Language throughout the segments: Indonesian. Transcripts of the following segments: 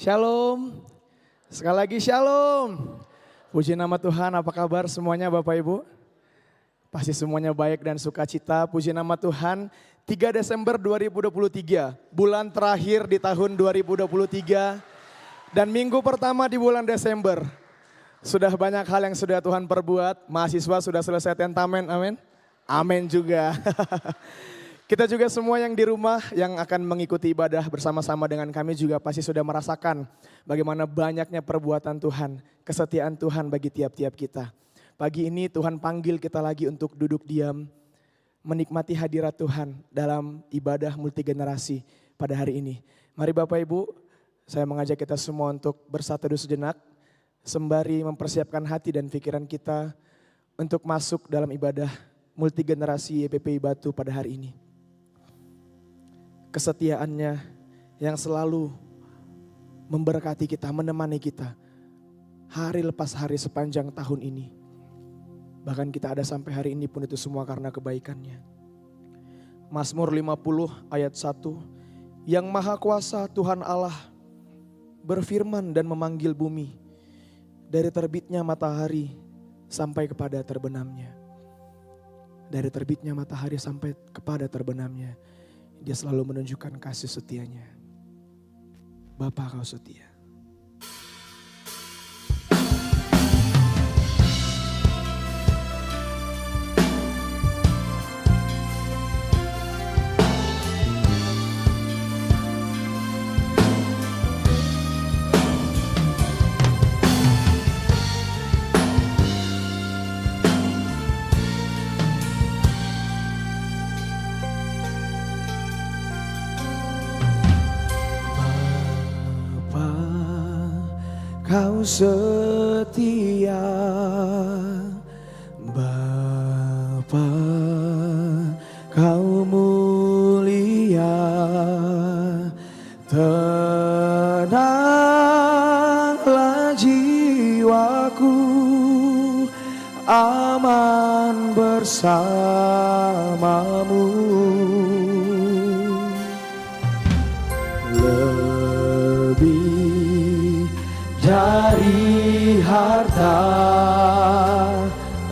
Shalom. Sekali lagi shalom. Puji nama Tuhan, apa kabar semuanya Bapak Ibu? Pasti semuanya baik dan sukacita. Puji nama Tuhan. 3 Desember 2023, bulan terakhir di tahun 2023 dan minggu pertama di bulan Desember. Sudah banyak hal yang sudah Tuhan perbuat. Mahasiswa sudah selesai tentamen, amin. Amin juga. Kita juga semua yang di rumah yang akan mengikuti ibadah bersama-sama dengan kami juga pasti sudah merasakan bagaimana banyaknya perbuatan Tuhan, kesetiaan Tuhan bagi tiap-tiap kita. Pagi ini Tuhan panggil kita lagi untuk duduk diam, menikmati hadirat Tuhan dalam ibadah multigenerasi pada hari ini. Mari Bapak Ibu, saya mengajak kita semua untuk bersatu dulu sejenak, sembari mempersiapkan hati dan pikiran kita untuk masuk dalam ibadah multigenerasi YPPI Batu pada hari ini. Kesetiaannya yang selalu memberkati kita, menemani kita hari lepas hari sepanjang tahun ini. Bahkan kita ada sampai hari ini pun itu semua karena kebaikannya. Mazmur 50 ayat 1. Yang Maha Kuasa Tuhan Allah berfirman dan memanggil bumi dari terbitnya matahari sampai kepada terbenamnya. Dari terbitnya matahari sampai kepada terbenamnya, Dia selalu menunjukkan kasih setianya. Bapa, Kau setia. Kau setia, Bapa, Kau mulia, tenanglah jiwaku, aman bersamamu. Lebih dari harta,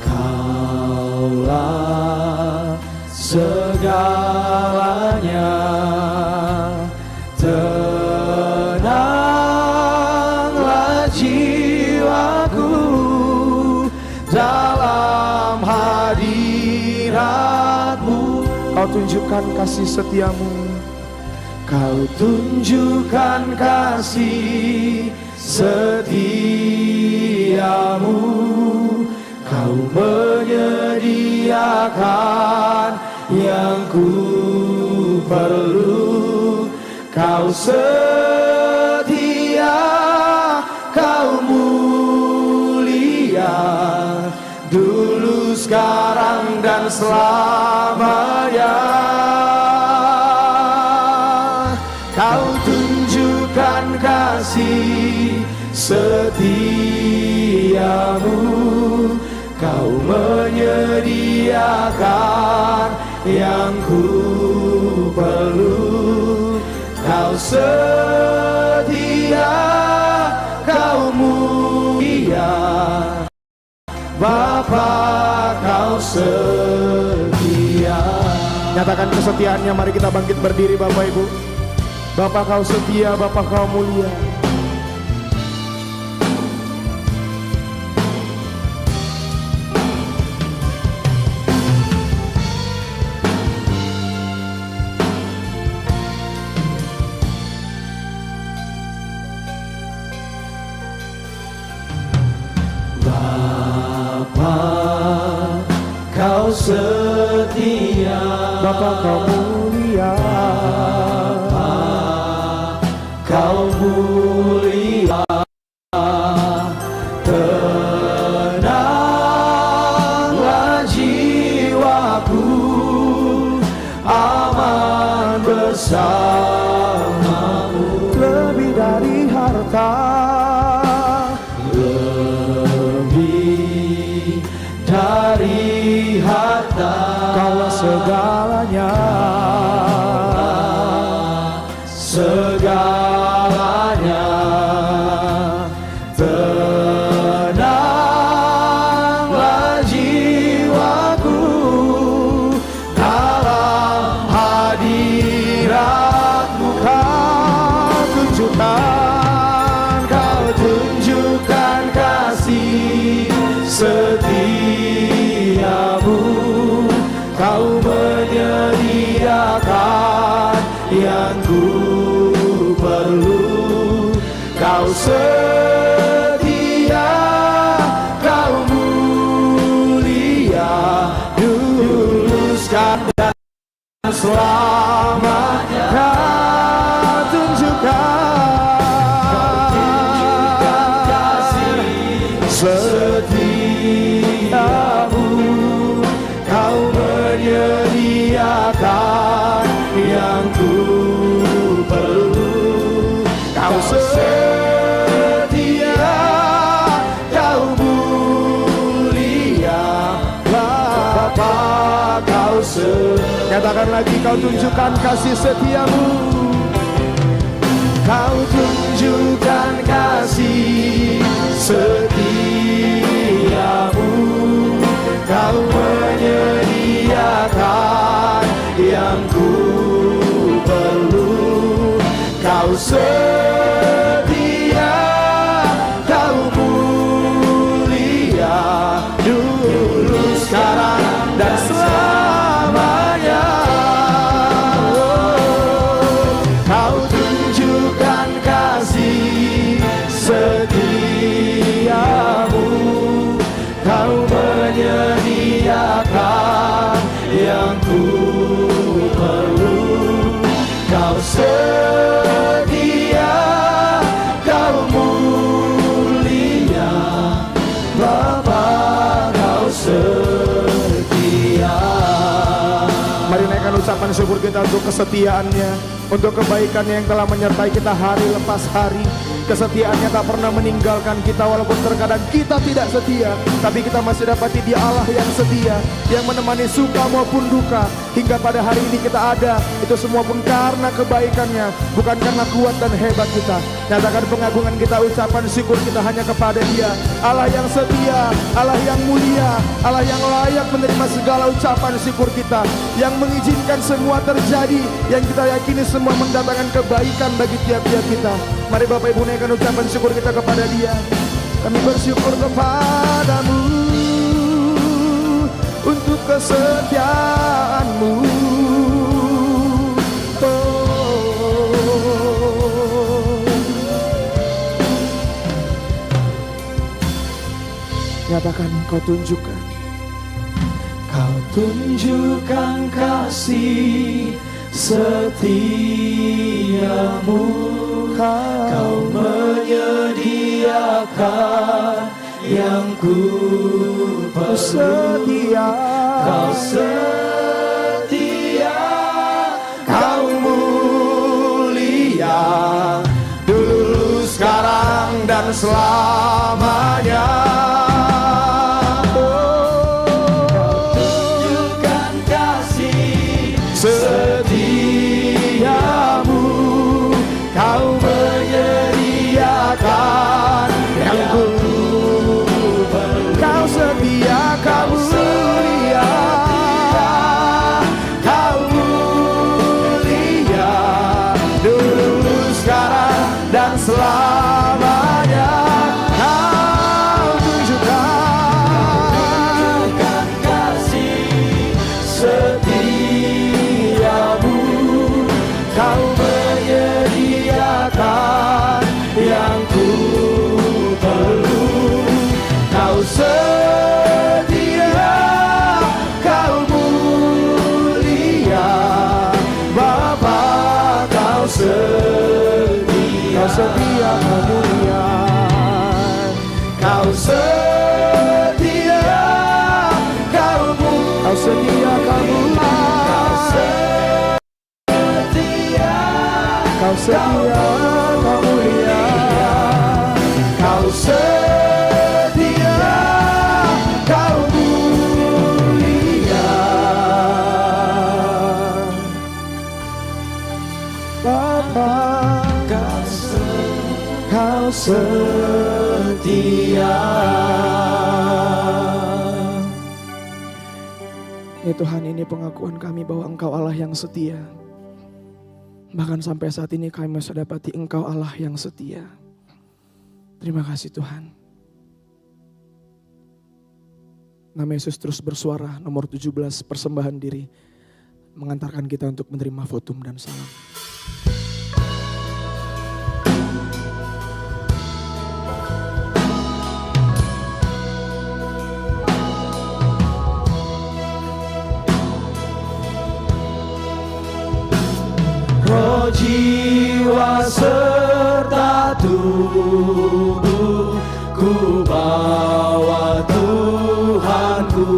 Kaulah segalanya. Tenanglah jiwaku dalam hadirat-Mu. Kau tunjukkan kasih setiamu. Kau tunjukkan kasih setiamu, Kau menyediakan yang ku perlu. Kau setia, Kau mulia, dulu, sekarang, dan selamanya. Kau tunjukkan kasih setiamu, Kau menyediakan yang ku perlu. Kau setia, Kau mulia, Bapa, Kau setia. Nyatakan kesetiaannya, mari kita bangkit berdiri Bapak Ibu. Bapa, Kau setia, Bapa, Kau mulia. Bapa, Kau setia, Bapa, Kau mulia. Kau mulia, tenanglah jiwaku, aman bersamamu. Lebih dari harta, lebih dari harta, Kaulah segalanya. setiamu, kau menyediakan yang ku perlu. Kau setia, kau mulia, Bapa, kau Katakan lagi, kau tunjukkan kasih setiamu. Kau tunjukkan kasih setiamu, kau menyediakan yang ku perlu. Kau setia, kau mulia, dulu, sekarang, dan selamanya. Kau tunjukkan kasih setiamu, kau menyediakan yang ku perlu. Kau setia, kau mulia, Bapa, kau setia. Mari naikkan ucapan syukur kita untuk kesetiaannya, untuk kebaikannya yang telah menyertai kita hari lepas hari. Kesetiaannya tak pernah meninggalkan kita, walaupun terkadang kita tidak setia, tapi kita masih dapati Dia Allah yang setia, yang menemani suka maupun duka. Hingga pada hari ini kita ada, itu semua pun karena kebaikannya, bukan karena kuat dan hebat kita. Nyatakan pengagungan kita, ucapan syukur kita hanya kepada Dia, Allah yang setia, Allah yang mulia, Allah yang layak menerima segala ucapan syukur kita, yang mengizinkan semua terjadi, yang kita yakini semua mendatangkan kebaikan bagi tiap-tiap kita. Mari Bapak Ibu naikkan ucapan syukur kita kepada Dia. Kami bersyukur kepadamu untuk kesetiaanmu. Nyatakan, kau tunjukkan, kau tunjukkan kasih setiamu, kau menyediakan yang ku perlu. Kau setia, kau mulia, dulu, sekarang, dan selamanya. Setiamu, kau menyediakan yang ku perlu. Kau setia, kau mulia, kau mulia, dulu, sekarang, dan selamanya. Kau tunjukkan kasih setiamu, kau menyediakan yang ku perlu. Kau setia, kau mulia, Bapa, kau setia. Kau setia, kau mulia, kau setia, kau mulia, kau setia, kau mulia, kau setia, kau mulia, kau setia, kau mulia, Bapa, kau setia. Ya Tuhan, ini pengakuan kami bahwa Engkau Allah yang setia. Bahkan sampai saat ini kami masih dapati Engkau Allah yang setia. Terima kasih Tuhan. Nama Yesus terus bersuara, nomor 17, persembahan diri, mengantarkan kita untuk menerima votum dan salam. Roh, jiwa serta tubuhku bawa Tuhanku,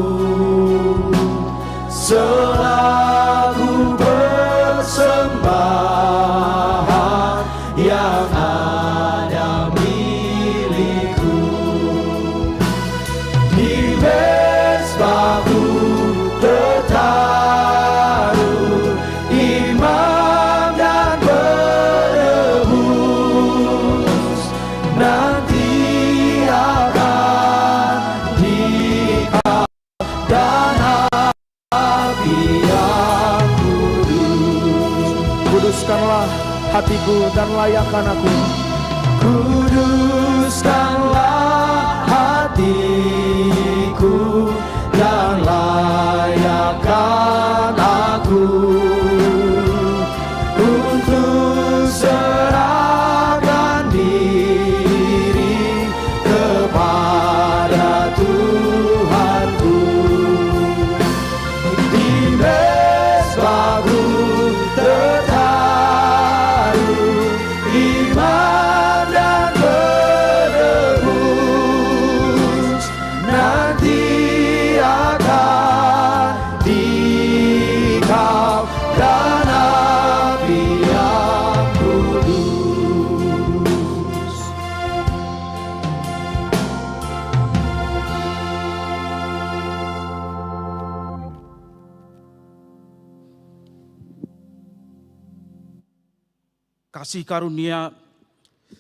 selaku persembahan yang hanya milikku. Di mezbahku tertaruh imam dan penebus, nanti akan dikau dan api yang kudus. Kuduskanlah hatiku dan layakkan aku. Kuduskanlah hatiku dan layakkan aku untuk serahkan diri kepada Tuhanku. Di mezbahku tertaruh iman dan penebus, nanti akan dikau dan api yang kudus. Kasih karunia,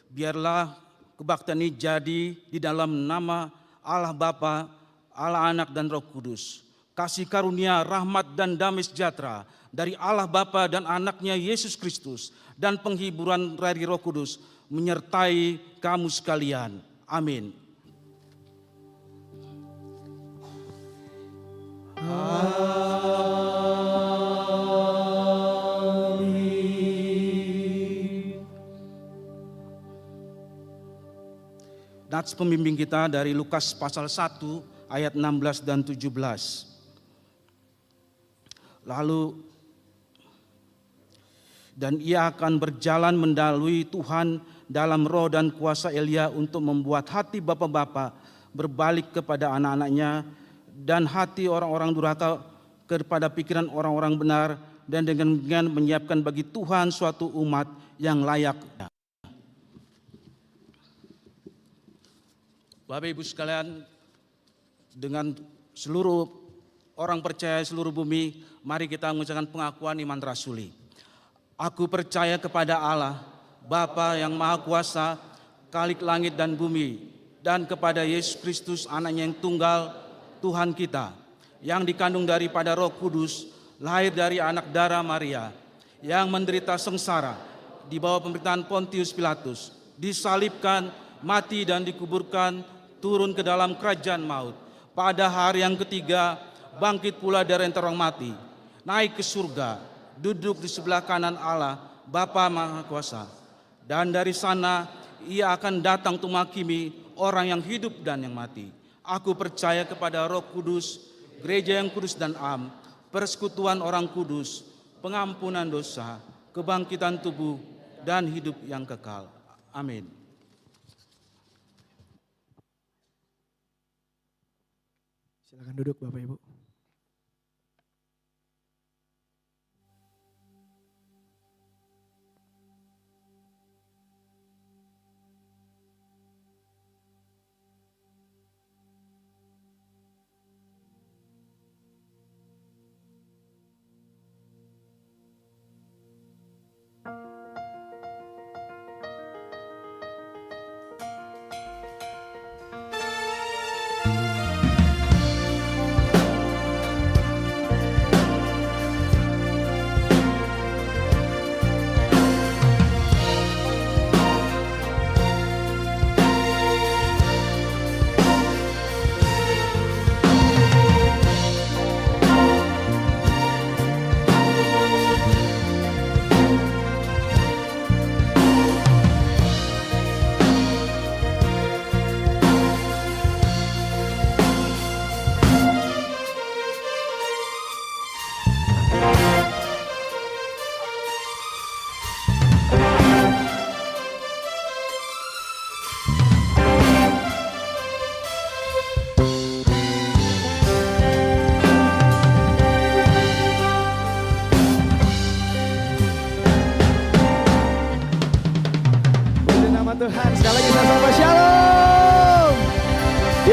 biarlah kebaktian ini jadi di dalam nama Allah Bapa, Allah Anak dan Roh Kudus. Kasih karunia, rahmat dan damai sejahtera dari Allah Bapa dan Anaknya Yesus Kristus dan penghiburan dari Roh Kudus menyertai kamu sekalian. Amin. Nats pembimbing kita dari Lukas pasal 1 ayat 16 dan 17. Lalu, dan ia akan berjalan mendalui Tuhan dalam roh dan kuasa Elia untuk membuat hati bapa-bapa berbalik kepada anak-anaknya dan hati orang-orang durhaka kepada pikiran orang-orang benar, dan dengan menyiapkan bagi Tuhan suatu umat yang layak. Bapak Ibu sekalian, dengan seluruh orang percaya seluruh bumi, mari kita mengucapkan pengakuan iman rasuli. Aku percaya kepada Allah, Bapa yang Maha Kuasa, Khalik langit dan bumi, dan kepada Yesus Kristus, Anaknya yang tunggal, Tuhan kita, yang dikandung daripada Roh Kudus, lahir dari anak darah Maria, yang menderita sengsara di bawah pemerintahan Pontius Pilatus, disalibkan, mati dan dikuburkan, turun ke dalam kerajaan maut. Pada hari yang ketiga, bangkit pula dari antara orang mati, naik ke surga, duduk di sebelah kanan Allah, Bapa Maha Kuasa. Dan dari sana ia akan datang untuk menghakimi orang yang hidup dan yang mati. Aku percaya kepada Roh Kudus, gereja yang kudus dan am, persekutuan orang kudus, pengampunan dosa, kebangkitan tubuh, dan hidup yang kekal. Amin. Silakan duduk Bapak Ibu.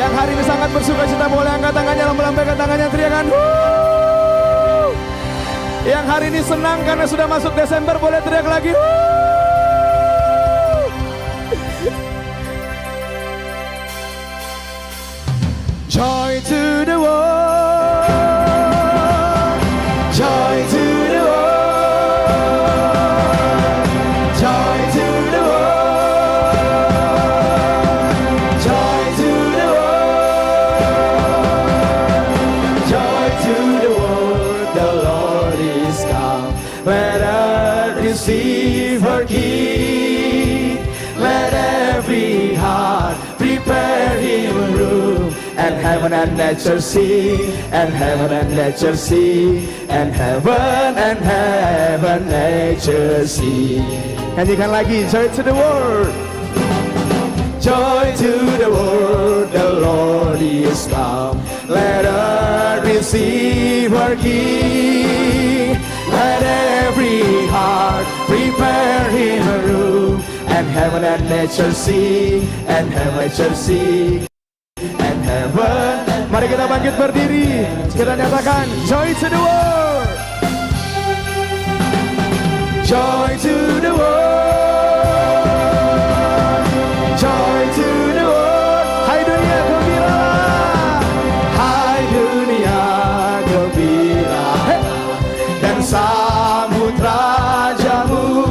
Yang hari ini sangat bersuka cita boleh angkat tangannya, melambaikan tangannya, teriakan. Wuh. Yang hari ini senang karena sudah masuk Desember boleh teriak lagi. Wuh. Joy to the world, joy to the world, joy to the world, joy to the world, joy to the world, the Lord is come. Let earth receive her King, let every heart prepare him room. And heaven and nature see, and heaven and nature see, and heaven nature see. Nyanyikan lagi, joy to the world, joy to the world, the Lord is come. Let earth receive her King, let every heart prepare him a room. And heaven and nature see, and heaven and nature see. Heaven. Mari kita bangkit berdiri, kita nyatakan joy to the world, joy to the world, joy to the world. Hai dunia gembiralah, hai dunia gembiralah, dan sambut rajamu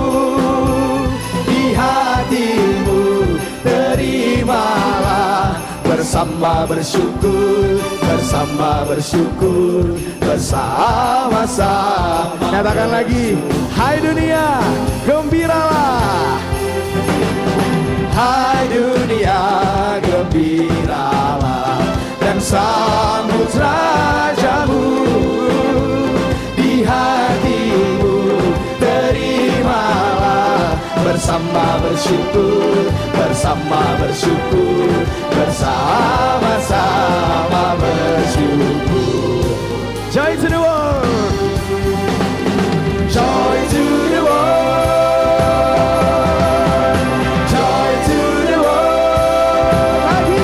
di hatimu, terimalah. Bersama bersyukur, bersama bersyukur, bersama-sama. Nyatakan lagi, hai dunia, gembiralah. Hai dunia, gembiralah, dan sambut rajamu di hatimu, terimalah. Bersama bersyukur, bersama bersyukur, bersama-sama bersyukur. Joy to the world, joy to the world, joy to the world. Lagi,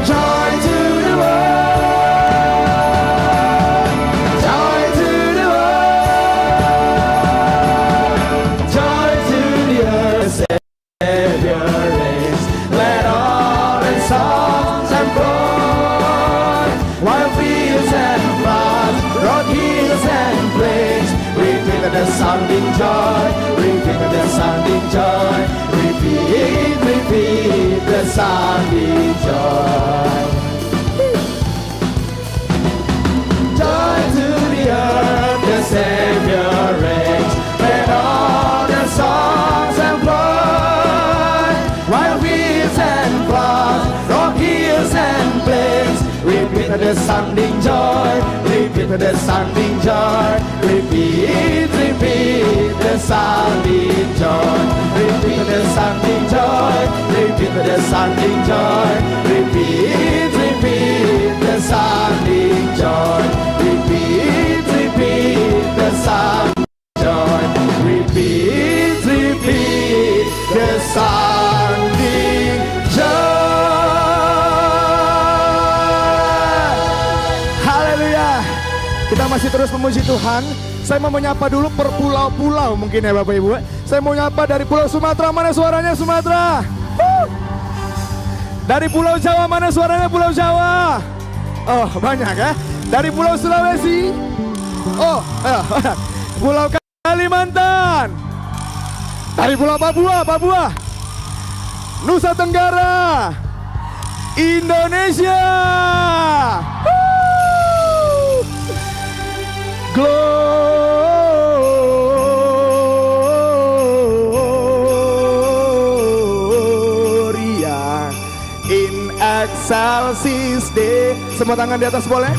joy to the world, joy to the world, joy to the earth. Savior reigns. Let all the songs and blood, wild fields and floods, rock hills and plains, repeat the sounding joy, repeat the sounding joy, repeat, repeat the sounding joy. Joy to the earth, the Savior reigns. Let all the songs and blood, wild fields and floods, rock hills and plains, repeat the sounding joy, repeat the sounding joy, repeat, repeat the sounding joy, repeat the sounding joy, repeat the sounding joy, repeat, repeat the sounding joy, repeat, repeat the sounding joy, repeat, repeat the sounding joy. Haleluya. Kita masih terus memuji Tuhan. Saya mau menyapa dulu per pulau-pulau mungkin ya Bapak Ibu. Saya mau nyapa dari Pulau Sumatera, mana suaranya Sumatera? Dari Pulau Jawa, mana suaranya Pulau Jawa? Oh banyak ya. Dari Pulau Sulawesi. Oh Pulau Kalimantan. Dari Pulau Papua, Nusa Tenggara, Indonesia. Gloria in excelsis Deo. Semua tangan di atas boleh?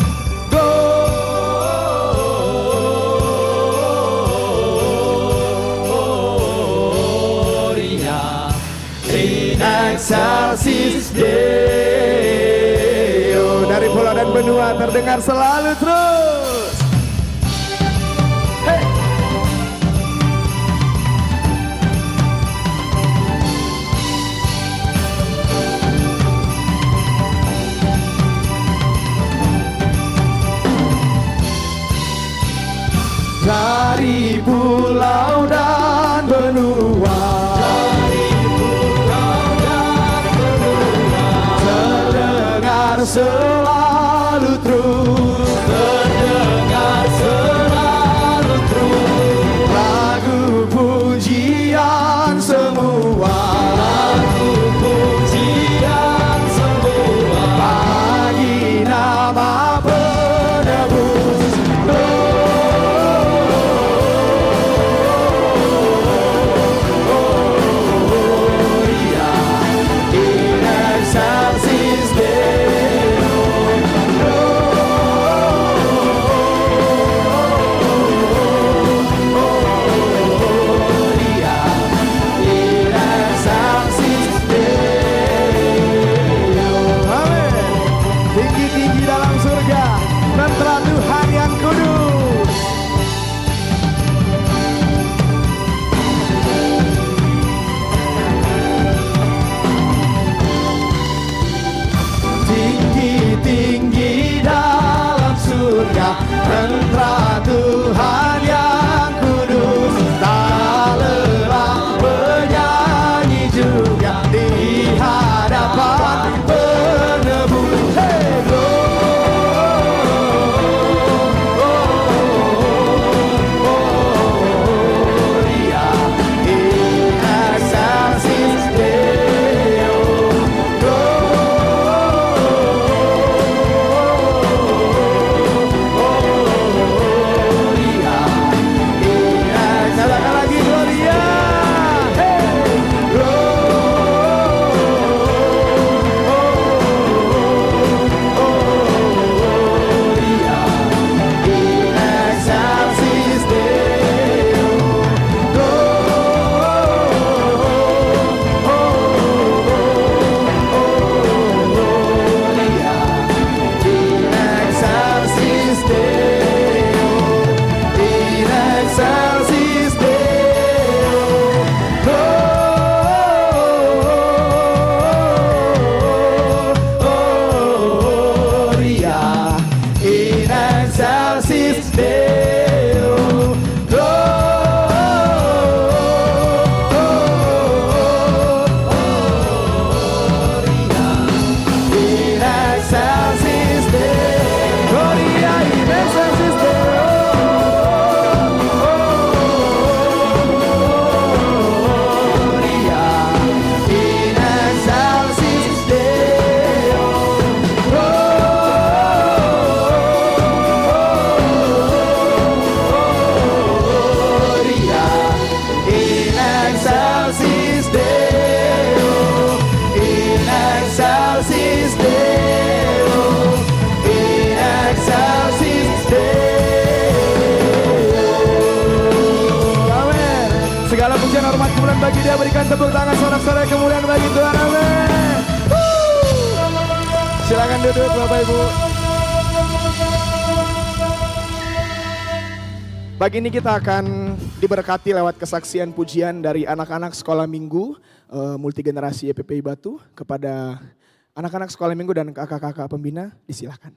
Excelsis Deo. Dari pulau dan benua terdengar selalu terus. Hey. selalu terus terdengar, selalu terus lagu pujian semua, lagu pujian semua bagi nama penebus. Gloria in excelsis Deo. Gloria in excelsis Deo. Amin. Tinggi-tinggi dalam surga, tentara Tuhan yang kudus. Tinggi-tinggi dalam surga, tentara Tuhan yang kudus. Tak lelah bernyanyi juga di hadapan penebus. Hey, Gloria in excelsis Deo. Gloria in excelsis lagi Gloria. Hey, Gloria in excelsis Deo. Gloria in excelsis Deo. In excelsis Deo. Gloria in excelsis Deo. Gloria in excelsis Deo. Gloria in excelsis Gloria in excelsis Deo. Gloria in excelsis Deo. In excelsis Deo. In excelsis Deo. Amin. Segala pujian, hormat, kemuliaan bagi Dia. Berikan tepuk tangan sorak-sorai kemuliaan bagi Tuhan. Amin. Silakan duduk Bapak Ibu. Pagi ini kita akan diberkati lewat kesaksian pujian dari anak-anak sekolah minggu multigenerasi EPPI Batu kepada anak-anak sekolah minggu dan kakak-kakak pembina. Disilakan.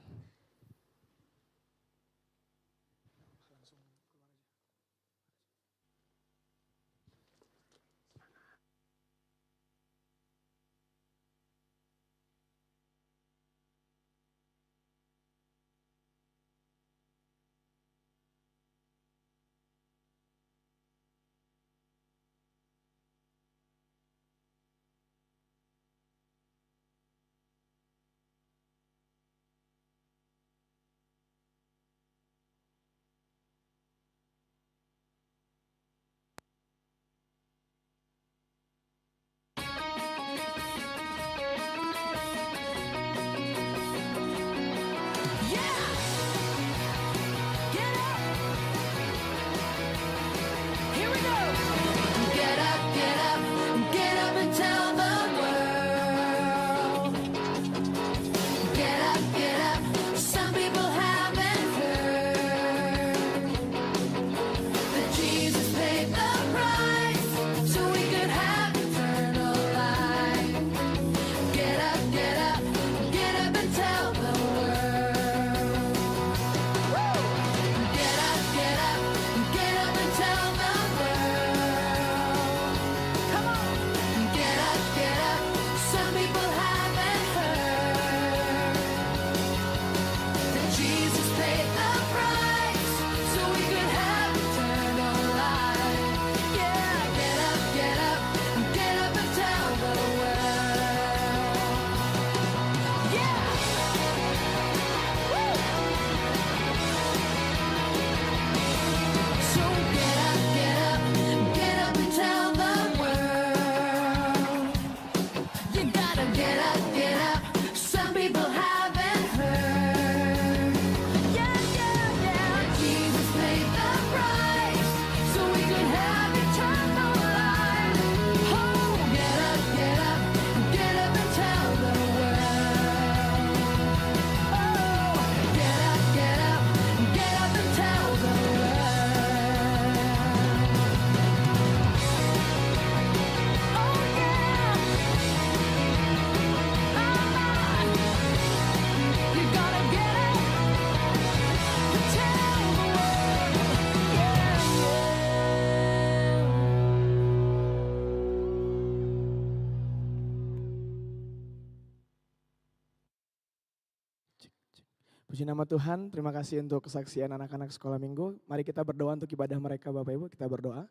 Puji nama Tuhan, terima kasih untuk kesaksian anak-anak sekolah minggu. Mari kita berdoa untuk ibadah mereka Bapak Ibu, kita berdoa.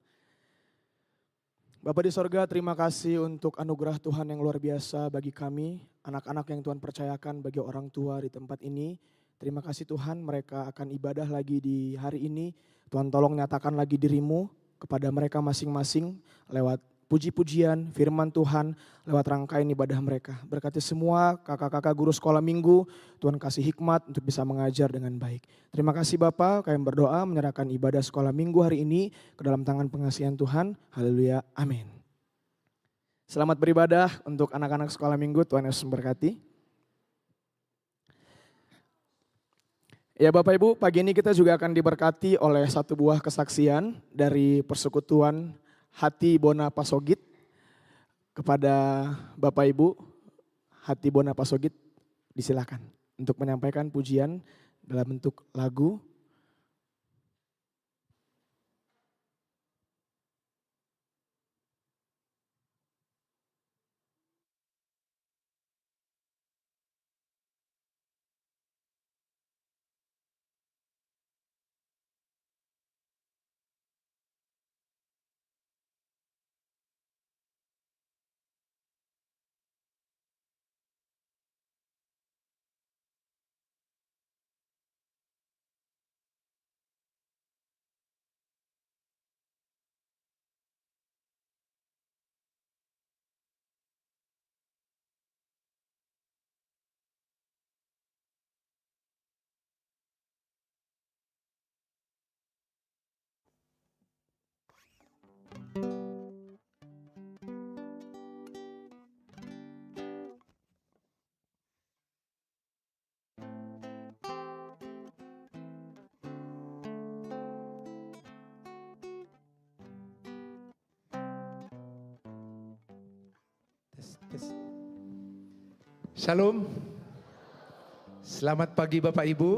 Bapak di sorga, terima kasih untuk anugerah Tuhan yang luar biasa bagi kami, anak-anak yang Tuhan percayakan bagi orang tua di tempat ini. Terima kasih Tuhan, mereka akan ibadah lagi di hari ini. Tuhan tolong nyatakan lagi diri-Mu kepada mereka masing-masing lewat puji-pujian, firman Tuhan, lewat rangkaian ibadah mereka. Berkati semua kakak-kakak guru sekolah minggu, Tuhan kasih hikmat untuk bisa mengajar dengan baik. Terima kasih Bapak, kami berdoa menyerahkan ibadah sekolah minggu hari ini ke dalam tangan pengasihan Tuhan. Haleluya, amin. Selamat beribadah untuk anak-anak sekolah minggu, Tuhan Yesus memberkati. Ya Bapak Ibu, pagi ini kita juga akan diberkati oleh satu buah kesaksian dari persekutuan Hati Bona Pasogit. Kepada Bapak Ibu, Hati Bona Pasogit disilakan untuk menyampaikan pujian dalam bentuk lagu. Shalom. Selamat pagi Bapak Ibu.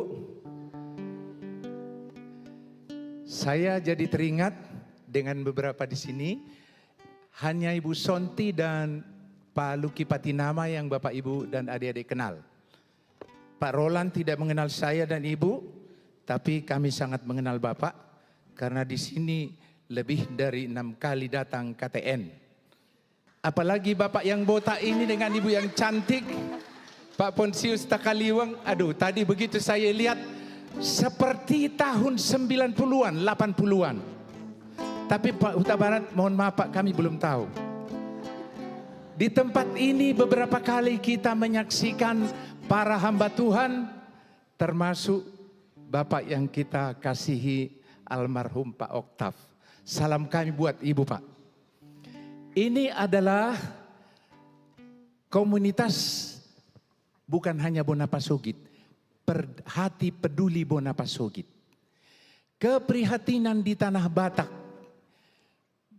Saya jadi teringat dengan beberapa di sini. Hanya Ibu Sonti dan Pak Luki Patinama yang Bapak Ibu dan adik-adik kenal. Pak Roland tidak mengenal saya dan Ibu, tapi kami sangat mengenal Bapak karena di sini lebih dari 6 kali datang KTN. Apalagi Bapak yang botak ini dengan Ibu yang cantik, Pak Ponsius Takaliwang. Aduh, tadi begitu saya lihat seperti tahun 90-an, 80-an. Tapi Pak Huta Barat, mohon maaf Pak, kami belum tahu. Di tempat ini beberapa kali kita menyaksikan para hamba Tuhan, termasuk Bapak yang kita kasihi almarhum Pak Oktav. Salam kami buat Ibu Pak. Ini adalah komunitas bukan hanya Bona Pasogit, hati peduli Bona Pasogit. Keprihatinan di Tanah Batak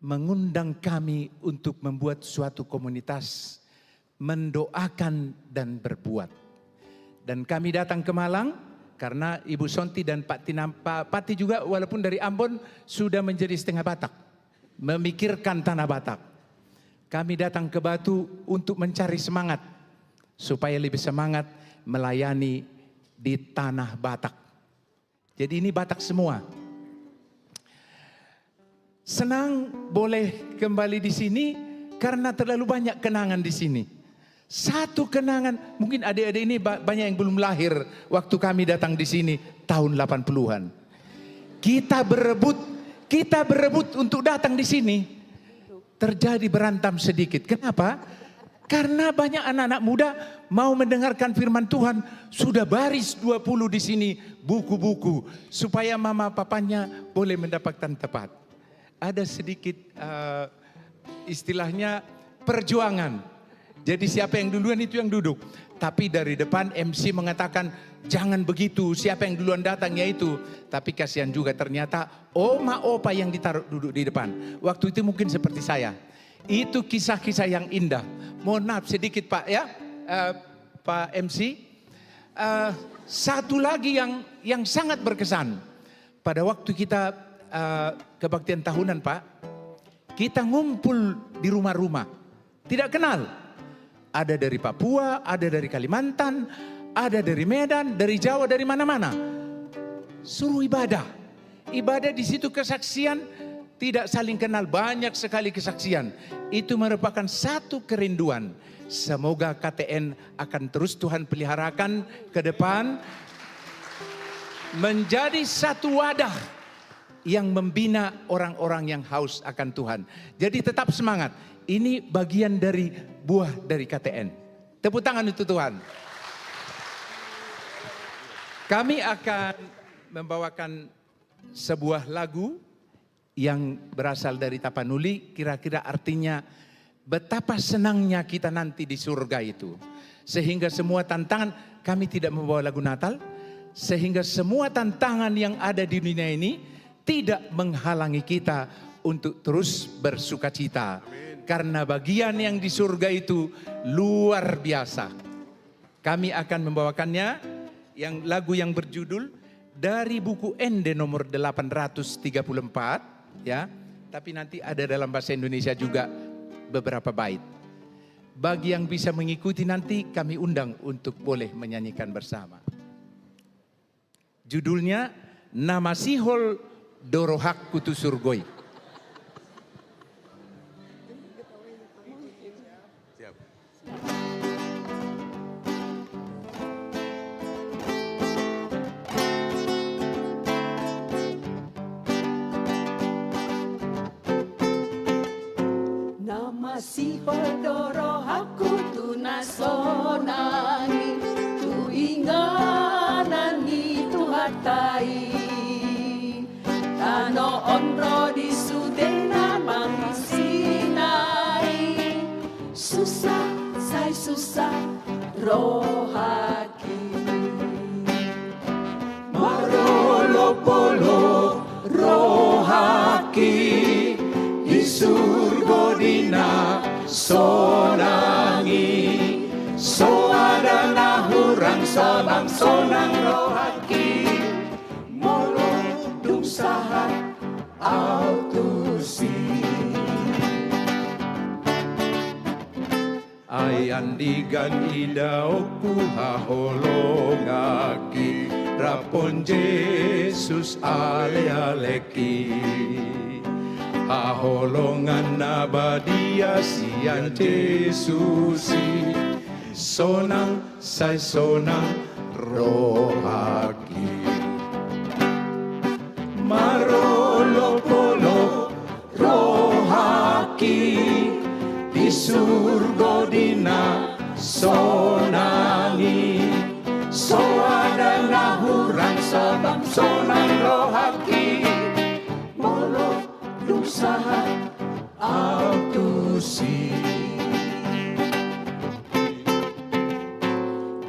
mengundang kami untuk membuat suatu komunitas, mendoakan dan berbuat. Dan kami datang ke Malang karena Ibu Sonti dan Pak Pati juga walaupun dari Ambon sudah menjadi setengah Batak, memikirkan Tanah Batak. Kami datang ke Batu untuk mencari semangat, supaya lebih semangat melayani di Tanah Batak. Jadi ini Batak semua. Senang boleh kembali di sini karena terlalu banyak kenangan di sini. Satu kenangan, mungkin adik-adik ini banyak yang belum lahir waktu kami datang di sini tahun 80-an. Kita berebut untuk datang di sini. Terjadi berantam sedikit. Kenapa? Karena banyak anak-anak muda mau mendengarkan firman Tuhan. Sudah baris 20 di sini buku-buku. Supaya mama papanya boleh mendapatkan tepat. Ada sedikit istilahnya perjuangan. Jadi siapa yang duluan itu yang duduk. Tapi dari depan MC mengatakan jangan begitu, siapa yang duluan datang ya itu. Tapi kasihan juga ternyata oma opa yang ditaruh duduk di depan. Waktu itu mungkin seperti saya. Itu kisah-kisah yang indah. Mohon maaf sedikit Pak ya, Pak MC. Satu lagi yang sangat berkesan. Pada waktu kita kebaktian tahunan Pak, kita ngumpul di rumah-rumah. Tidak kenal. Ada dari Papua, ada dari Kalimantan, ada dari Medan, dari Jawa, dari mana-mana. Suruh ibadah. Ibadah di situ kesaksian, tidak saling kenal, banyak sekali kesaksian. Itu merupakan satu kerinduan. Semoga KTN akan terus Tuhan peliharakan ke depan, menjadi satu wadah yang membina orang-orang yang haus akan Tuhan. Jadi tetap semangat. Ini bagian dari buah dari KTN. Tepuk tangan untuk Tuhan. Kami akan membawakan sebuah lagu yang berasal dari Tapanuli, kira-kira artinya betapa senangnya kita nanti di surga itu. Sehingga semua tantangan, kami tidak membawa lagu Natal, sehingga semua tantangan yang ada di dunia ini tidak menghalangi kita untuk terus bersuka cita. Karena bagian yang di surga itu luar biasa. Kami akan membawakannya, yang lagu yang berjudul dari buku Ende nomor 834, ya. Tapi nanti ada dalam bahasa Indonesia juga beberapa bait. Bagi yang bisa mengikuti nanti kami undang untuk boleh menyanyikan bersama. Judulnya Namasihol Dorohak Kutu Surgoi. Namasihol Dorohak Kutu Nasonani tu inganani tu hatai Tano onro di sudena mangisinai susah sai susah rohaki marolo polo rohaki di surga dina sonangi soada nahurang sabang sonang rohaki molodung sahat autusi Ayan digan idauku haholongaki rapon Jesus ale-aleki haholongan nabadia sian Jesusi sonang sai sonang rohaki marolo polo rohaki di surga dina sonangi soada nahurang sabang sonang rohaki molo dusaha autusi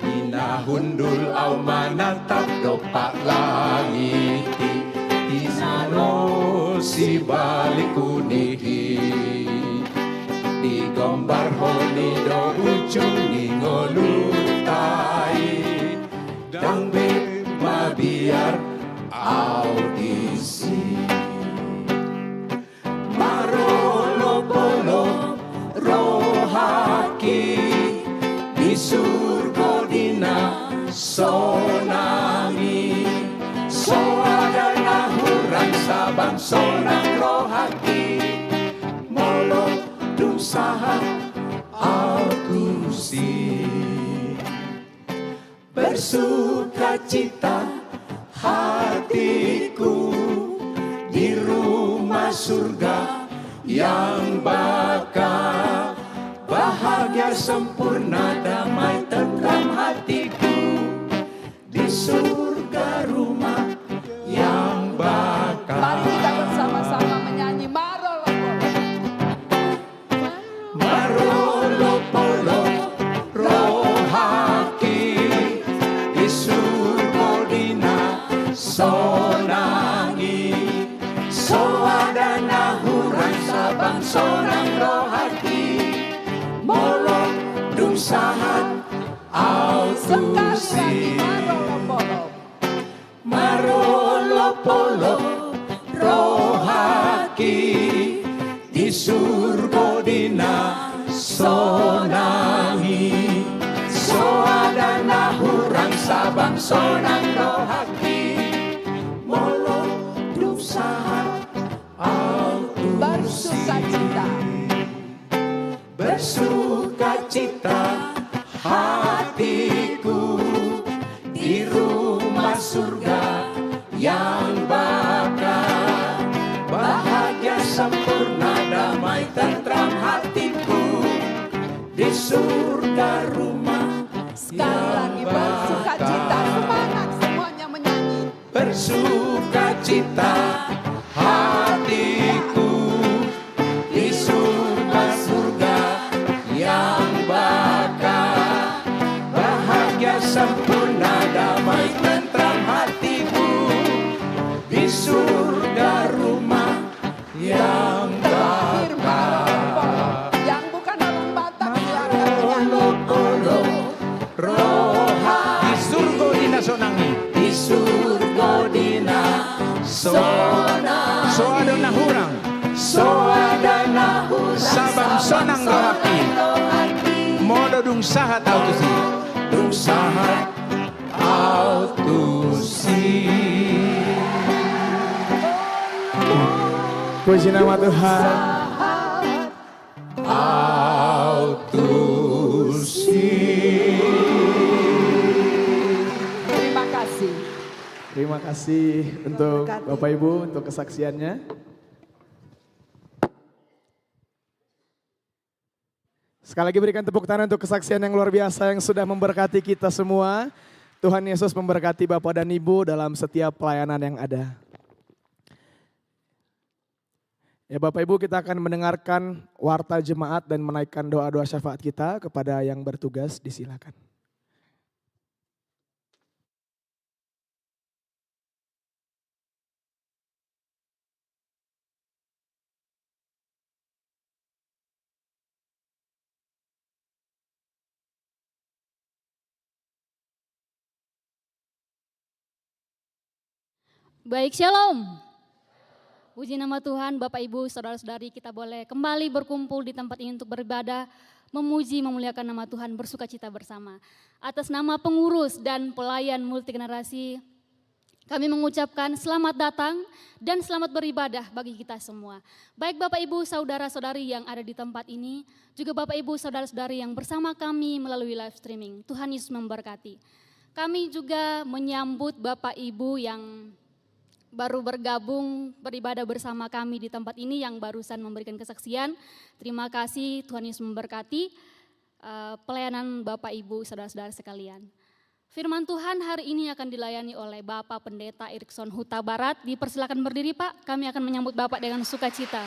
inahundul au manatap dopak langiti isano si balik kunihi digombar honi do ujung ngolutai dangbe mabiar audisi marolo polo rohaki di surga dina sonangi soada nahurang sabang sonang rohaki molo dusaha autusi bersuka cita hatiku di rumah surga yang bakal bahagia sempurna damai tentram hatiku di surga rumah yang bakal. Mari kita bersama-sama menyanyi Marolo Marolo polo rohaki di surga dina sonangi soada nahurang sabang sonang rohaki molo dung sahat autusi marolo polo rohaki di surga dina sonangi soada nahurang bersukacita hatiku di surga-surga yang bakal bahagia sempurna damai tentram hatiku di surga rumah yang bakal Yang bukan orang Batak yang akan roha di surga dina sonangi di surga dina soadona hurang soadana sabang sonang rohaki modo dung sahat autusi dung sahat autusi. Puji nama Tuhan. Terima kasih. Terima kasih untuk Bapak Ibu untuk kesaksiannya. Sekali lagi berikan tepuk tangan untuk kesaksian yang luar biasa yang sudah memberkati kita semua. Tuhan Yesus memberkati Bapak dan Ibu dalam setiap pelayanan yang ada. Ya Bapak Ibu, kita akan mendengarkan warta jemaat dan menaikkan doa-doa syafaat kita kepada yang bertugas, disilakan. Baik, shalom. Puji nama Tuhan, Bapak Ibu, Saudara-saudari, kita boleh kembali berkumpul di tempat ini untuk beribadah, memuji, memuliakan nama Tuhan, bersuka cita bersama. Atas nama pengurus dan pelayan multigenerasi, kami mengucapkan selamat datang dan selamat beribadah bagi kita semua. Baik Bapak Ibu, Saudara-saudari yang ada di tempat ini, juga Bapak Ibu, Saudara-saudari yang bersama kami melalui live streaming. Tuhan Yesus memberkati. Kami juga menyambut Bapak Ibu yang baru bergabung beribadah bersama kami di tempat ini yang barusan memberikan kesaksian. Terima kasih, Tuhan Yesus memberkati pelayanan Bapak Ibu saudara-saudara sekalian. Firman Tuhan hari ini akan dilayani oleh Bapak Pendeta Erikson Huta Barat. Dipersilakan berdiri Pak, kami akan menyambut Bapak dengan sukacita.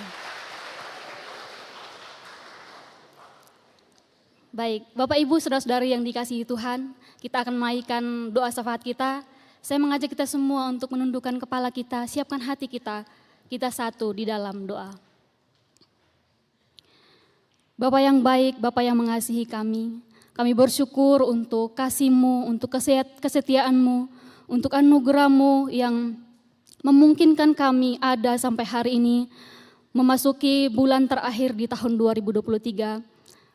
Baik, Bapak Ibu saudara-saudari yang dikasihi Tuhan, kita akan menaikkan doa syafaat kita. Saya mengajak kita semua untuk menundukkan kepala kita, siapkan hati kita satu di dalam doa. Bapak yang baik, Bapak yang mengasihi kami bersyukur untuk kasih-Mu, untuk kesetiaan-Mu, untuk anugerah-Mu yang memungkinkan kami ada sampai hari ini, memasuki bulan terakhir di tahun 2023.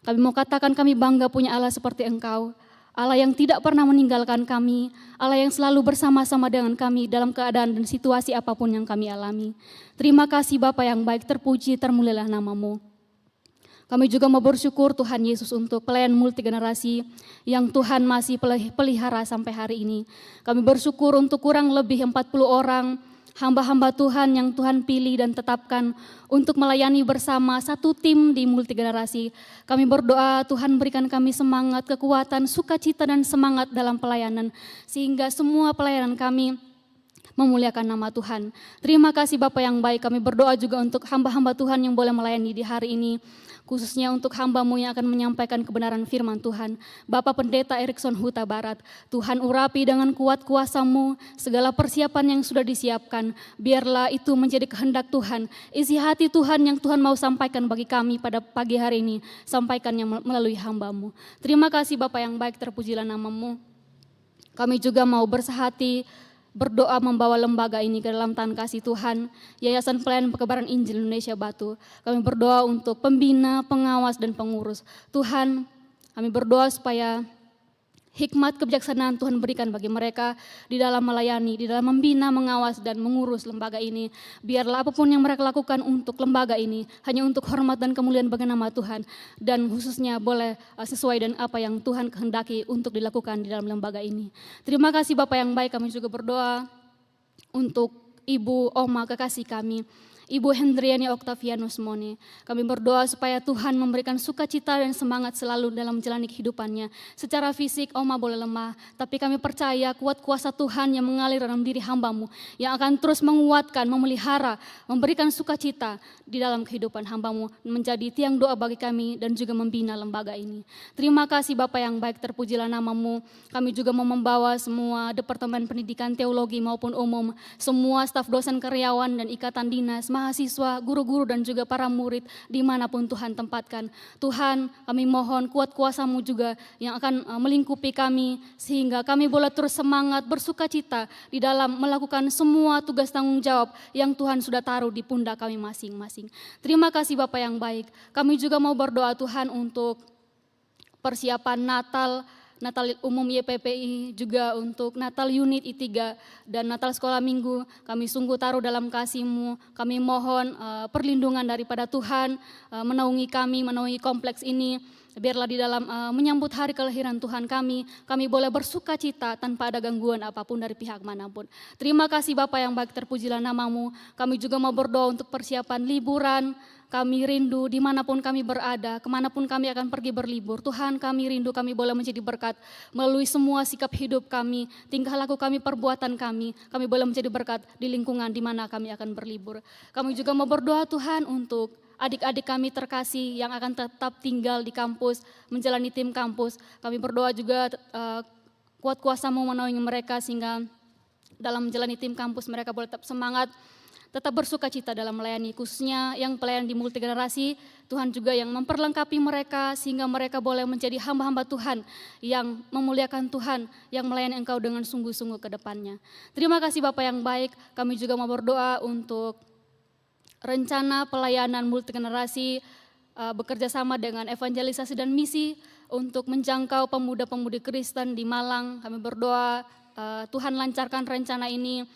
Kami mau katakan kami bangga punya Allah seperti Engkau, Allah yang tidak pernah meninggalkan kami, Allah yang selalu bersama-sama dengan kami dalam keadaan dan situasi apapun yang kami alami. Terima kasih Bapa yang baik, terpuji, termulialah nama-Mu. Kami juga mau bersyukur Tuhan Yesus untuk pelayan multigenerasi yang Tuhan masih pelihara sampai hari ini. Kami bersyukur untuk kurang lebih 40 orang hamba-hamba Tuhan yang Tuhan pilih dan tetapkan untuk melayani bersama satu tim di multigenerasi. Kami berdoa Tuhan berikan kami semangat, kekuatan, sukacita dan semangat dalam pelayanan. Sehingga semua pelayanan kami memuliakan nama Tuhan. Terima kasih Bapak yang baik, kami berdoa juga untuk hamba-hamba Tuhan yang boleh melayani di hari ini. Khususnya untuk hamba-Mu yang akan menyampaikan kebenaran firman Tuhan. Bapak Pendeta Erikson Huta Barat, Tuhan urapi dengan kuat kuasa-Mu segala persiapan yang sudah disiapkan. Biarlah itu menjadi kehendak Tuhan. Isi hati Tuhan yang Tuhan mau sampaikan bagi kami pada pagi hari ini, sampaikannya melalui hamba-Mu. Terima kasih Bapak yang baik, terpujilah nama-Mu. Kami juga mau bersehati berdoa membawa lembaga ini ke dalam tangan kasih Tuhan, Yayasan Pelayanan Pekebaran Injil Indonesia Batu. Kami berdoa untuk pembina, pengawas, dan pengurus. Tuhan, kami berdoa supaya hikmat kebijaksanaan Tuhan berikan bagi mereka di dalam melayani, di dalam membina, mengawas, dan mengurus lembaga ini. Biarlah apapun yang mereka lakukan untuk lembaga ini, hanya untuk hormat dan kemuliaan bagi nama Tuhan. Dan khususnya boleh sesuai dengan apa yang Tuhan kehendaki untuk dilakukan di dalam lembaga ini. Terima kasih Bapak yang baik, kami juga berdoa untuk Ibu Oma kekasih kami. Ibu Hendriani Octavianus Mone. Kami berdoa supaya Tuhan memberikan sukacita dan semangat selalu dalam menjalani kehidupannya. Secara fisik Oma boleh lemah, tapi kami percaya kuat kuasa Tuhan yang mengalir dalam diri hamba-Mu, yang akan terus menguatkan, memelihara, memberikan sukacita di dalam kehidupan hamba-Mu, menjadi tiang doa bagi kami dan juga membina lembaga ini. Terima kasih Bapa yang baik, terpujilah nama-Mu. Kami juga mau membawa semua Departemen Pendidikan Teologi maupun umum, semua staf dosen karyawan dan ikatan dinas, mahasiswa, guru-guru dan juga para murid dimanapun Tuhan tempatkan. Tuhan, kami mohon kuat kuasa-Mu juga yang akan melingkupi kami sehingga kami boleh terus semangat bersukacita di dalam melakukan semua tugas tanggung jawab yang Tuhan sudah taruh di pundak kami masing-masing. Terima kasih Bapa yang baik. Kami juga mau berdoa Tuhan untuk persiapan Natal umum YPPI, juga untuk Natal unit I3 dan Natal sekolah minggu. Kami sungguh taruh dalam kasih-Mu. Kami mohon perlindungan daripada Tuhan menaungi kami, menaungi kompleks ini. Biarlah di dalam menyambut hari kelahiran Tuhan kami boleh bersuka cita tanpa ada gangguan apapun dari pihak manapun. Terima kasih Bapa yang baik, terpujilah nama-Mu. Kami juga mau berdoa untuk persiapan liburan. Kami rindu dimanapun kami berada, kemanapun kami akan pergi berlibur. Tuhan, kami rindu kami boleh menjadi berkat melalui semua sikap hidup kami, tingkah laku kami, perbuatan kami boleh menjadi berkat di lingkungan di mana kami akan berlibur. Kami juga mau berdoa Tuhan untuk adik-adik kami terkasih yang akan tetap tinggal di kampus, menjalani tim kampus. Kami berdoa juga kuat kuasa-Mu menaungi mereka sehingga dalam menjalani tim kampus mereka boleh tetap semangat, tetap bersuka cita dalam melayani, khususnya yang pelayan di multigenerasi. Tuhan juga yang memperlengkapi mereka sehingga mereka boleh menjadi hamba-hamba Tuhan yang memuliakan Tuhan, yang melayani Engkau dengan sungguh-sungguh ke depannya. Terima kasih Bapa yang baik. Kami juga mau berdoa untuk rencana pelayanan multigenerasi bekerja sama dengan evangelisasi dan misi untuk menjangkau pemuda-pemudi Kristen di Malang. Kami berdoa Tuhan lancarkan rencana ini.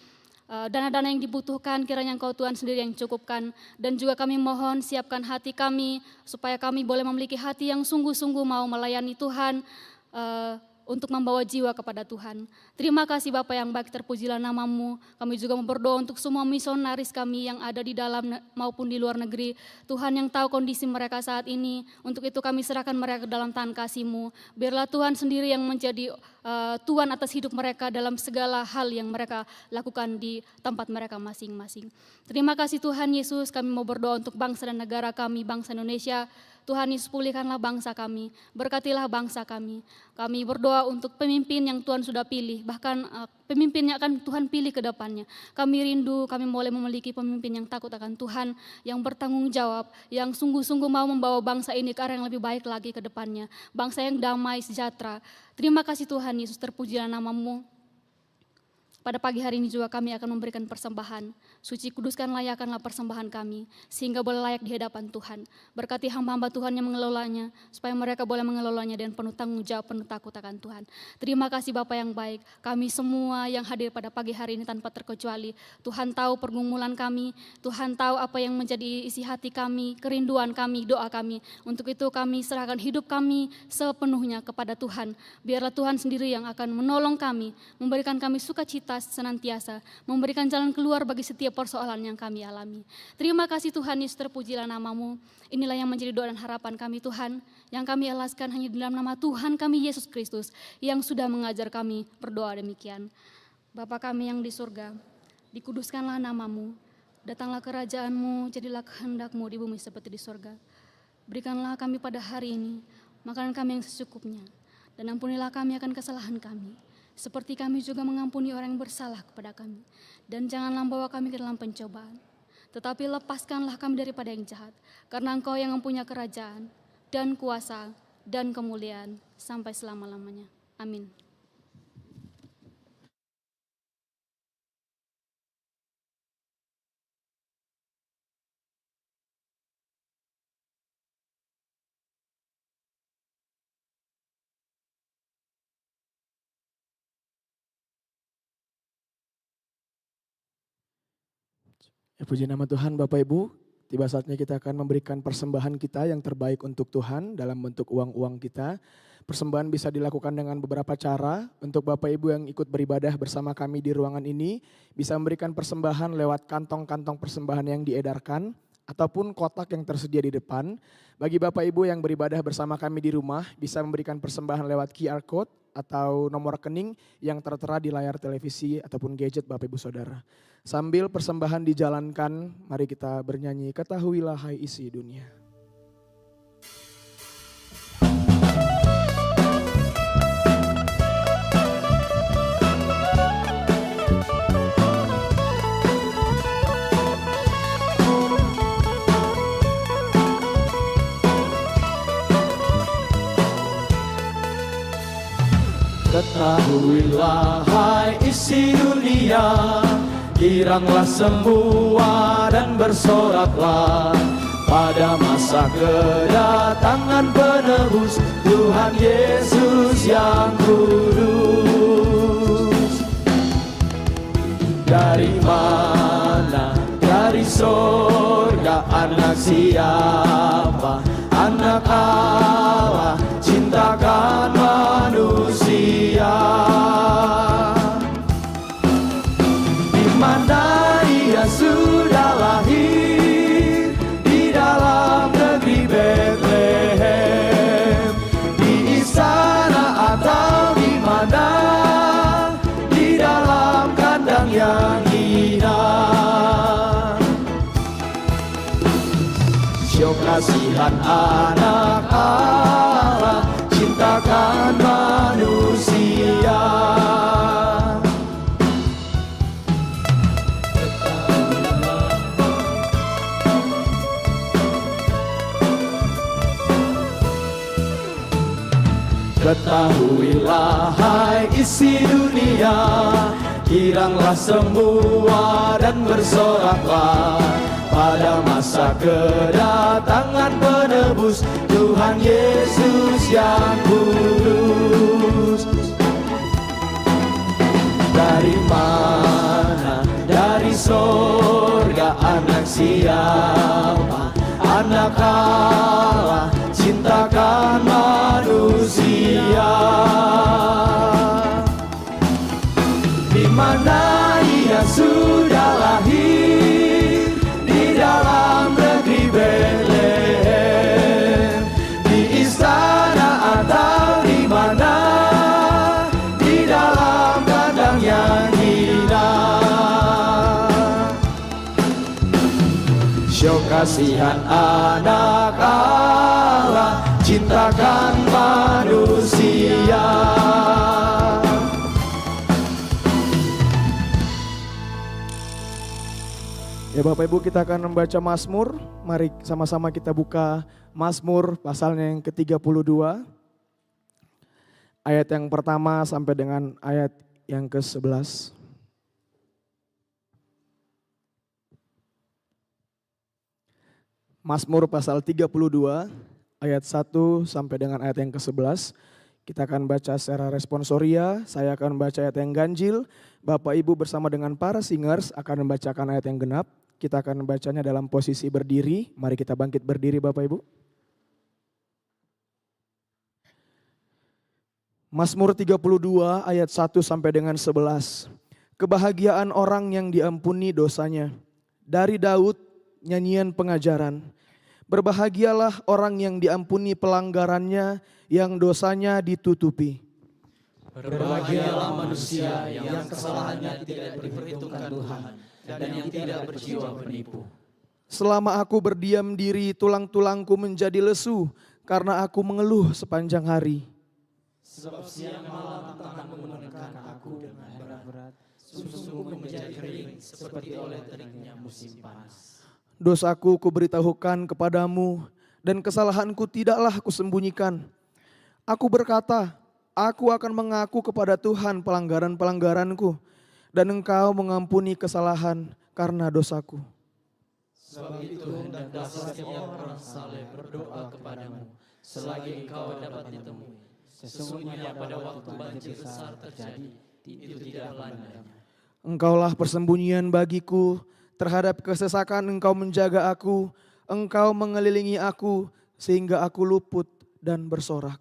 Dana-dana yang dibutuhkan kiranya Engkau Tuhan sendiri yang cukupkan, dan juga kami mohon siapkan hati kami supaya kami boleh memiliki hati yang sungguh-sungguh mau melayani Tuhan, untuk membawa jiwa kepada Tuhan. Terima kasih Bapa yang baik, terpujilah nama-Mu. Kami juga berdoa untuk semua misionaris kami yang ada di dalam maupun di luar negeri. Tuhan yang tahu kondisi mereka saat ini, untuk itu kami serahkan mereka ke dalam tangan kasih-Mu. Biarlah Tuhan sendiri yang menjadi Tuhan atas hidup mereka dalam segala hal yang mereka lakukan di tempat mereka masing-masing. Terima kasih Tuhan Yesus, kami mau berdoa untuk bangsa dan negara kami, bangsa Indonesia. Tuhan Yesus, pulihkanlah bangsa kami, berkatilah bangsa kami. Kami berdoa untuk pemimpin yang Tuhan sudah pilih, bahkan pemimpin yang akan Tuhan pilih ke depannya. Kami rindu, kami boleh memiliki pemimpin yang takut akan Tuhan, yang bertanggung jawab, yang sungguh-sungguh mau membawa bangsa ini ke arah yang lebih baik lagi ke depannya. Bangsa yang damai, sejahtera. Terima kasih Tuhan Yesus, terpujilah nama-Mu. Pada pagi hari ini juga kami akan memberikan persembahan. Suci kuduskan layakanlah persembahan kami, sehingga boleh layak di hadapan Tuhan. Berkati hamba-hamba Tuhan yang mengelolanya, supaya mereka boleh mengelolanya dengan penuh tanggung jawab, penuh takut akan Tuhan. Terima kasih Bapa yang baik, kami semua yang hadir pada pagi hari ini tanpa terkecuali. Tuhan tahu pergumulan kami, Tuhan tahu apa yang menjadi isi hati kami, kerinduan kami, doa kami. Untuk itu kami serahkan hidup kami sepenuhnya kepada Tuhan. Biarlah Tuhan sendiri yang akan menolong kami, memberikan kami sukacita senantiasa, memberikan jalan keluar bagi setiap persoalan yang kami alami. Terima kasih Tuhan Yesus, terpujilah nama-Mu. Inilah yang menjadi doa dan harapan kami Tuhan, yang kami alaskan hanya di dalam nama Tuhan kami Yesus Kristus, yang sudah mengajar kami berdoa demikian. Bapa kami yang di surga, dikuduskanlah nama-Mu, datanglah kerajaan-Mu, jadilah kehendak-Mu di bumi seperti di surga. Berikanlah kami pada hari ini makanan kami yang secukupnya, dan ampunilah kami akan kesalahan kami, seperti kami juga mengampuni orang yang bersalah kepada kami. Dan janganlah bawa kami ke dalam pencobaan, tetapi lepaskanlah kami daripada yang jahat. Karena Engkau yang mempunyai kerajaan, dan kuasa, dan kemuliaan, sampai selama-lamanya. Amin. Puji nama Tuhan Bapak Ibu, tiba saatnya kita akan memberikan persembahan kita yang terbaik untuk Tuhan dalam bentuk uang-uang kita. Persembahan bisa dilakukan dengan beberapa cara. Untuk Bapak Ibu yang ikut beribadah bersama kami di ruangan ini, bisa memberikan persembahan lewat kantong-kantong persembahan yang diedarkan, ataupun kotak yang tersedia di depan. Bagi Bapak Ibu yang beribadah bersama kami di rumah, bisa memberikan persembahan lewat QR Code atau nomor rekening yang tertera di layar televisi ataupun gadget Bapak Ibu Saudara. Sambil persembahan dijalankan, mari kita bernyanyi, ketahuilah hai isi dunia. Ketahuilah hai isi dunia, giranglah semua dan bersoraklah pada masa kedatangan penebus Tuhan Yesus yang kudus. Dari mana? Dari sorga. Anak siapa? Anak Allah, cintakan manusia. Di mana ia sudah lahir? Di dalam negeri Bethlehem. Di istana atau di mana? Di dalam kandang yang indah. Syok kasihan anak Allah, cintakan manusia. Ketahuilah hai isi dunia, giranglah semua dan bersoraklah pada masa kedatangan penebus Tuhan Yesus yang kudus. Dari mana? Dari sorga. Anak siapa? Anak Allah, cintakan manusia. Di mana ia sudah lahir? Di dalam negeri Bethlehem. Di istana atau di mana? Di dalam kandang yang indah. Syok kasihan anak Allah, cintakan manusia. Ya Bapak Ibu, kita akan membaca Mazmur. Mari sama-sama kita buka Mazmur pasalnya yang ke-32. Ayat yang pertama sampai dengan ayat yang ke-11. Mazmur pasal 32 ayat 1 sampai dengan ayat yang ke-11. Kita akan baca secara responsoria, saya akan baca ayat yang ganjil. Bapak Ibu bersama dengan para singers akan membacakan ayat yang genap. Kita akan membacanya dalam posisi berdiri. Mari kita bangkit berdiri Bapak Ibu. Mazmur 32 ayat 1 sampai dengan 11. Kebahagiaan orang yang diampuni dosanya. Dari Daud nyanyian pengajaran. Berbahagialah orang yang diampuni pelanggarannya, yang dosanya ditutupi. Berbahagialah manusia yang kesalahannya tidak diperhitungkan Tuhan dan yang tidak berjiwa penipu. Selama aku berdiam diri, tulang-tulangku menjadi lesu karena aku mengeluh sepanjang hari. Sebab siang malam tanganmu menekan aku dengan berat-berat, sumsumku menjadi kering seperti oleh teriknya musim panas. Dosaku kuberitahukan kepadamu dan kesalahanku tidaklah kusembunyikan. Aku berkata, aku akan mengaku kepada Tuhan pelanggaran-pelanggaranku dan Engkau mengampuni kesalahan karena dosaku. Sebab itu hendaklah setiap orang saleh berdoa kepadamu selagi Engkau dapat ditemui. Sesungguhnya pada waktu banjir besar terjadi, itu tidak landanya. Engkaulah persembunyian bagiku, terhadap kesesakan Engkau menjaga aku, Engkau mengelilingi aku sehingga aku luput dan bersorak.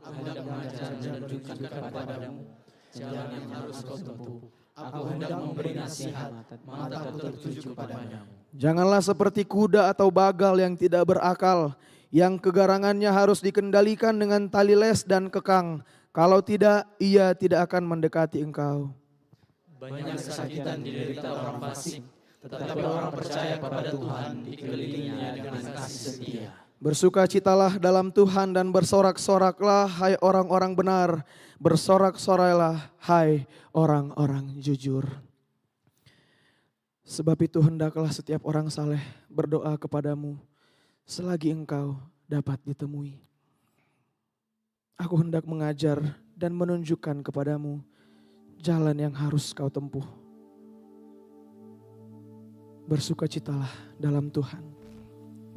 Aku hendak mengajar dan menunjukkan kepadamu jalan yang harus kau tempuh. Aku hendak memberi nasihat, mataku tertuju kepadamu. Janganlah seperti kuda atau bagal yang tidak berakal, yang kegarangannya harus dikendalikan dengan tali les dan kekang. Kalau tidak, ia tidak akan mendekati engkau. Banyak kesakitan diderita orang fasik, tetapi orang percaya kepada Tuhan dikelilinginya dengan kasih setia. Bersukacitalah dalam Tuhan dan bersorak-soraklah hai orang-orang benar. Bersorak-sorailah hai orang-orang jujur. Sebab itu hendaklah setiap orang saleh berdoa kepadamu selagi engkau dapat ditemui. Aku hendak mengajar dan menunjukkan kepadamu jalan yang harus kau tempuh. Bersukacitalah dalam Tuhan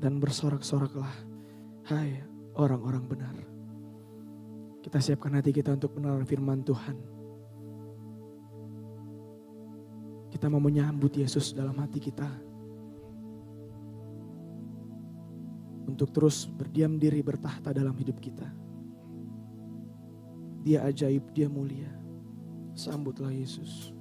dan bersorak-soraklah hai orang-orang benar. Kita siapkan hati kita untuk mendengar firman Tuhan. Kita mau menyambut Yesus dalam hati kita. Untuk terus berdiam diri bertahta dalam hidup kita. Dia ajaib, dia mulia. Sambutlah Yesus.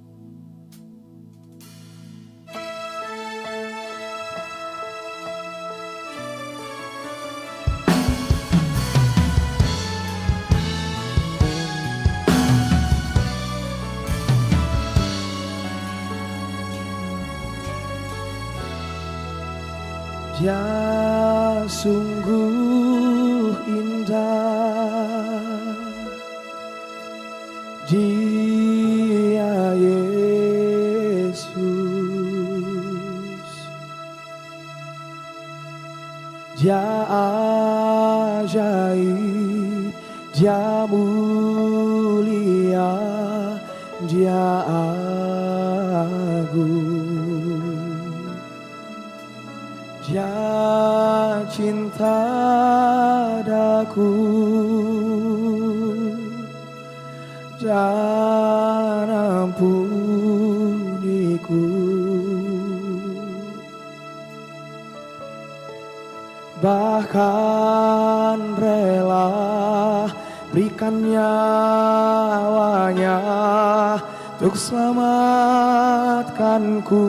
Dia sungguh indah, Dia Yesus, Dia ajaib, Dia mulia, Dia agung. Dia cinta daku dan ampuniku, bahkan rela berikan nyawanya untuk selamatkanku.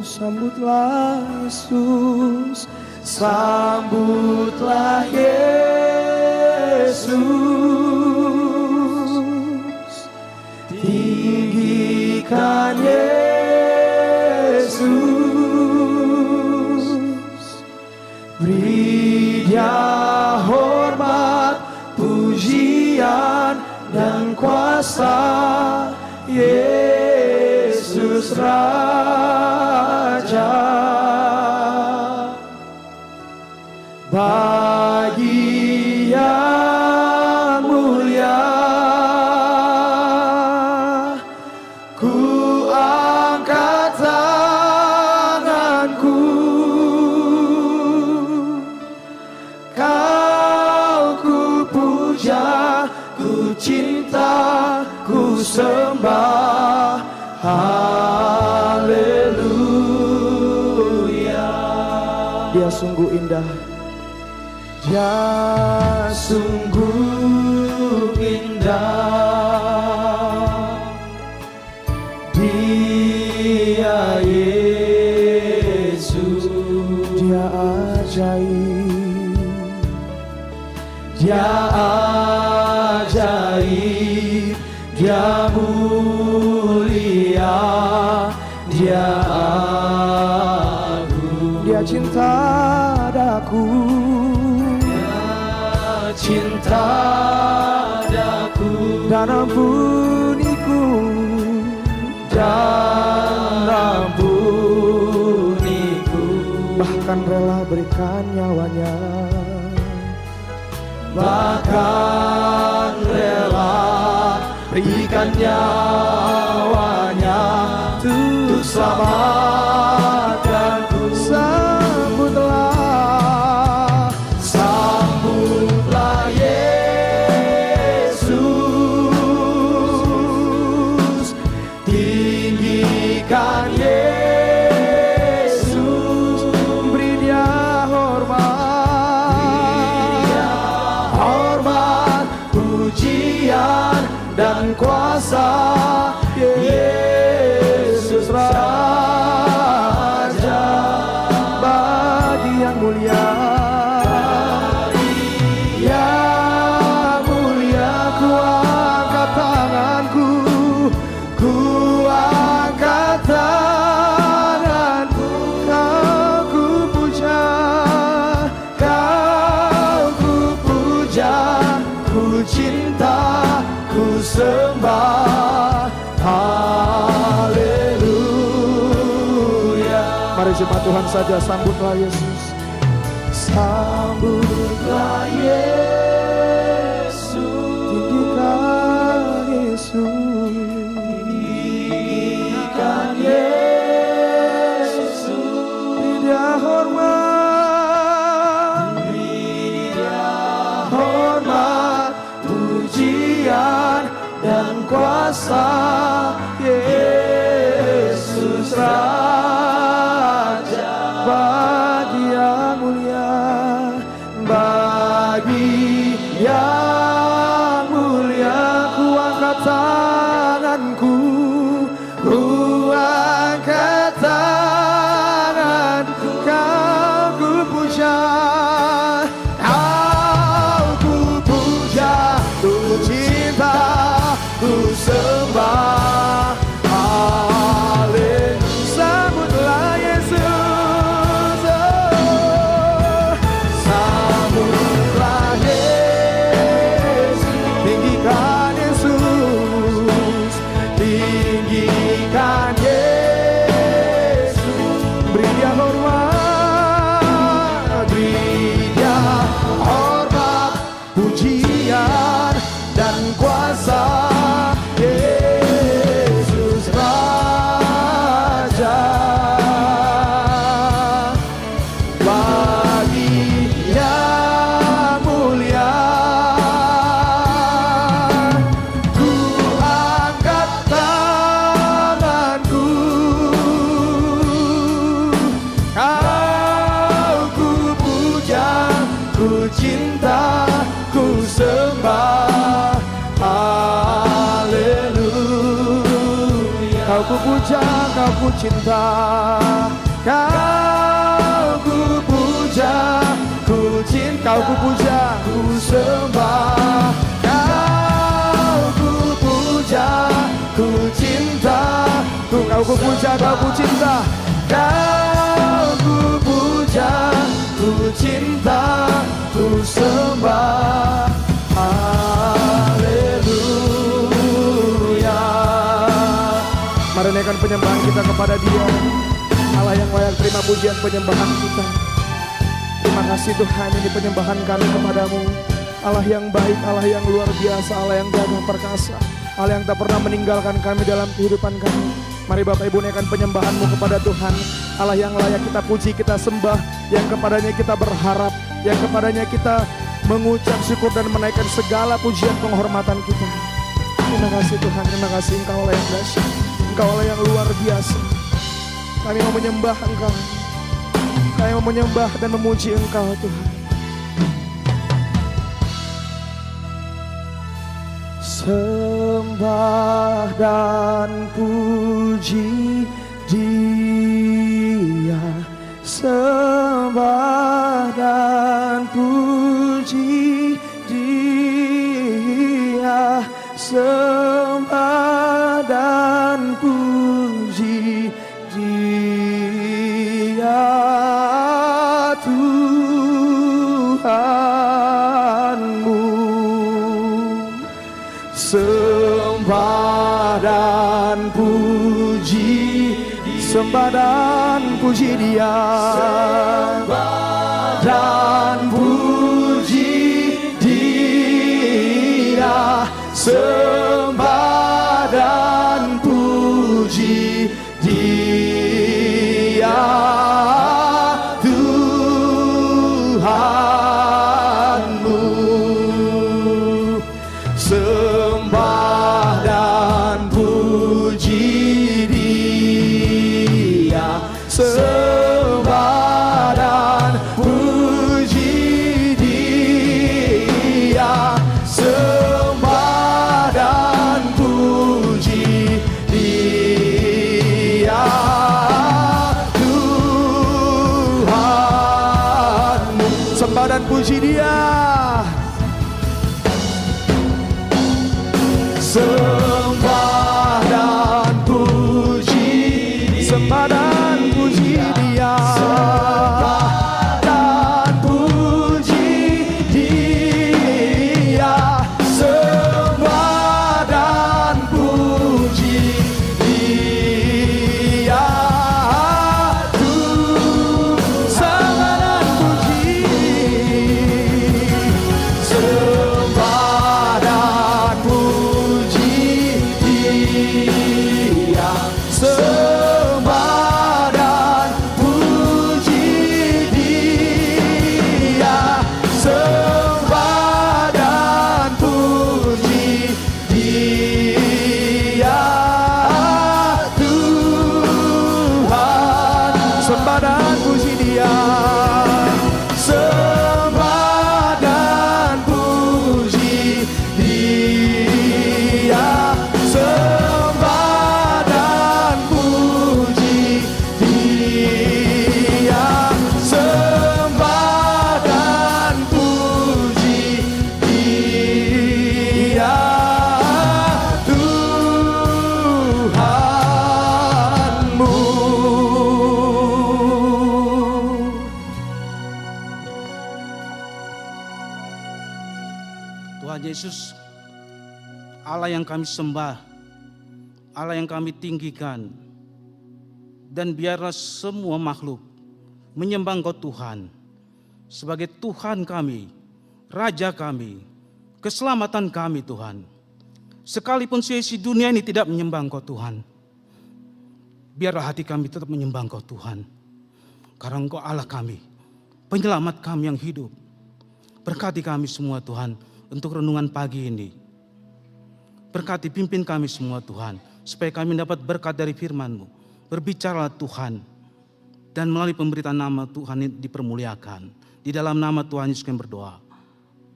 Sambutlah Yesus, sambutlah Yesus, tinggikan Yesus, beri Dia hormat, pujian dan kuasa. Yesus Raja, bagi yang mulia, ku angkat tanganku, kau ku puja, ku cinta, ku sembah. Haleluya. Dia sungguh indah, Dia sungguh indah, Dia Yesus, Dia ajaib, Dia ajaib, Dia mulia, Dia agung. Dia cinta daku, Dia cinta daku dan ampuniku, dan ampuniku, bahkan rela berikan nyawanya, bahkan rela berikan nyawanya untuk selamatkanku. Sambutlah, sambutlah Yesus, tinggikan Yesus, Yesus Raja, bagi yang mulia. Yang mulia, ku angkat tanganku, ku angkat tanganku, kau ku puja, kau ku puja, ku cinta, ku sembah. Haleluya. Mari jemaat Tuhan saja sambutlah Yesus. Sambutlah Yesus, tinggikan Yesus, tinggikan Yesus, beri Dia hormat, beri Dia hormat, pujian dan kuasa. Yesus Raja, bagi yang mulia, bagi yang mulia, ku angkat tanganku, ku angkat tanganku, kau ku puja, kau ku puja, ku cinta, ku sembah. Sambutlah Yesus, sambutlah Yesus, tinggikan Yesus, tinggikan Yesus, beri Dia hormat, beri Dia hormat, pujian dan kuasa. Yesus Raja, bagi yang mulia, ku angkat tanganku, kau ku puja, ku cinta, ku sembah. Haleluya. Kau ku puja, kau ku cinta, kau ku puja, ku cinta, kau ku puja, ku sembah. Kau ku puja, ku cinta, kau ku puja, kau ku cinta, kau ku puja, ku cinta, ku sembah. Haleluya. Mari naikkan penyembahan kita kepada Dia, Allah yang layak terima pujian penyembahan kita. Terima kasih Tuhan, ini penyembahan kami kepadamu, Allah yang baik, Allah yang luar biasa, Allah yang gagah perkasa, Allah yang tak pernah meninggalkan kami dalam kehidupan kami. Mari Bapak Ibu naikkan penyembahanmu kepada Tuhan, Allah yang layak kita puji, kita sembah, yang kepadanya kita berharap, yang kepadanya kita mengucap syukur dan menaikkan segala pujian penghormatan kita. Terima kasih Tuhan, terima kasih Engkau Allah yang dahsyat, Engkau Allah yang luar biasa. Kami mau menyembah Engkau, kami mau menyembah dan memuji Engkau Tuhan. Sembah dan puji Dia, sembah dan puji Dia, sembah dan puji Dia, Tuhanmu. Sembah dan puji, sembah dan puji Dia, sembah dan puji Dia, sembah dan puji Dia, Tuhanmu. Sembah dan puji Dia, sembah dan puji Dia, sembah dan puji Yesus, Allah yang kami sembah, Allah yang kami tinggikan, dan biarlah semua makhluk menyembah Engkau Tuhan sebagai Tuhan kami, Raja kami, keselamatan kami Tuhan. Sekalipun seisi dunia ini tidak menyembah Engkau Tuhan, biarlah hati kami tetap menyembah Engkau Tuhan. Karena Engkau Allah kami, penyelamat kami yang hidup. Berkati kami semua Tuhan untuk renungan pagi ini. Berkati pimpin kami semua Tuhan, supaya kami dapat berkat dari firman-Mu. Berbicaralah Tuhan, dan melalui pemberitaan nama Tuhan ini dipermuliakan. Di dalam nama Tuhan Yesus kami berdoa.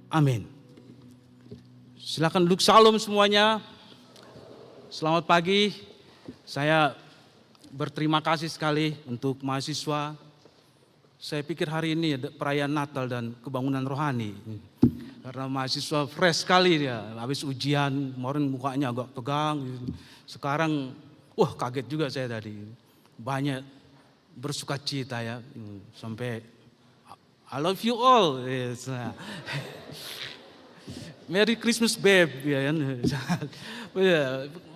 Amin. Silakan duduk, salam semuanya. Selamat pagi. Saya berterima kasih sekali untuk mahasiswa. Saya pikir hari ini ada perayaan Natal dan kebangunan rohani. Karena mahasiswa fresh sekali dia, habis ujian, kemarin mukanya agak tegang. Sekarang, kaget juga saya tadi. Banyak bersuka cita ya, sampai I love you all. Yes. Merry Christmas babe. Ya, kan?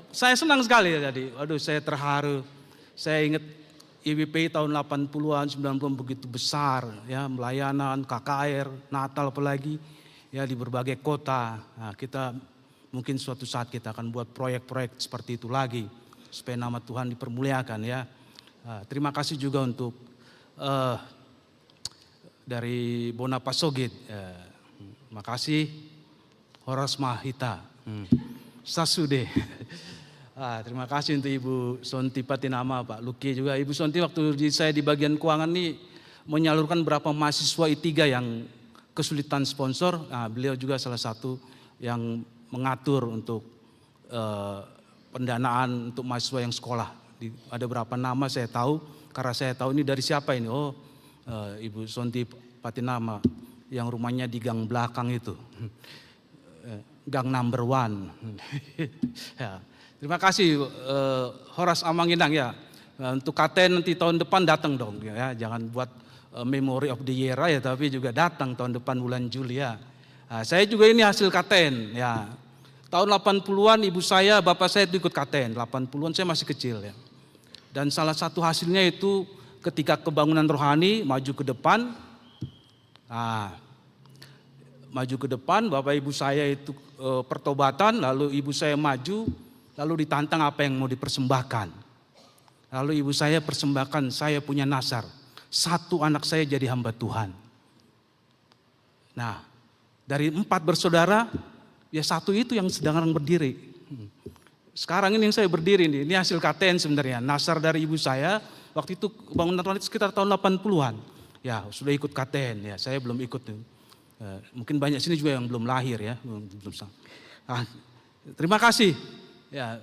Saya senang sekali ya tadi. Aduh, saya terharu. Saya ingat IWP tahun 80-an, 90-an begitu besar. Ya, melayanan, KKR, Natal apalagi. Ya, di berbagai kota. Nah, kita mungkin suatu saat kita akan buat proyek-proyek seperti itu lagi. Supaya nama Tuhan dipermuliakan ya. Terima kasih juga untuk dari Bona Pasogit. Makasih Horas Mahita. Sasude. Terima kasih untuk Ibu Sonti Patinama, Pak Luki juga. Ibu Sonti waktu saya di bagian keuangan nih menyalurkan berapa mahasiswa I3 yang kesulitan sponsor. Nah, beliau juga salah satu yang mengatur untuk pendanaan untuk mahasiswa yang sekolah. Ada berapa nama saya tahu, karena saya tahu ini dari siapa ini. Ibu Sonti Patinama yang rumahnya di gang belakang itu. Gang number 1. Ya. Terima kasih Horas Amanginang ya. Untuk KTN nanti tahun depan datang dong ya. Jangan buat Memory of the Year ya, tapi juga datang tahun depan bulan Juli ya. Nah, saya juga ini hasil KTN ya. Tahun 80-an ibu saya, bapak saya itu ikut KTN. 80-an saya masih kecil ya. Dan salah satu hasilnya itu ketika kebangunan rohani maju ke depan. Nah, maju ke depan, bapak ibu saya itu pertobatan, lalu ibu saya maju, lalu ditantang apa yang mau dipersembahkan. Lalu ibu saya persembahkan, saya punya nasar, 1 anak saya jadi hamba Tuhan. Nah, dari 4 bersaudara, ya 1 itu yang sedang berdiri. Sekarang ini yang saya berdiri ini hasil KTN sebenarnya, nasar dari ibu saya, waktu itu bangunan rohani sekitar tahun 80-an. Ya sudah ikut KTN ya, saya belum ikut. Mungkin banyak sini juga yang belum lahir ya. Terima kasih. Ya,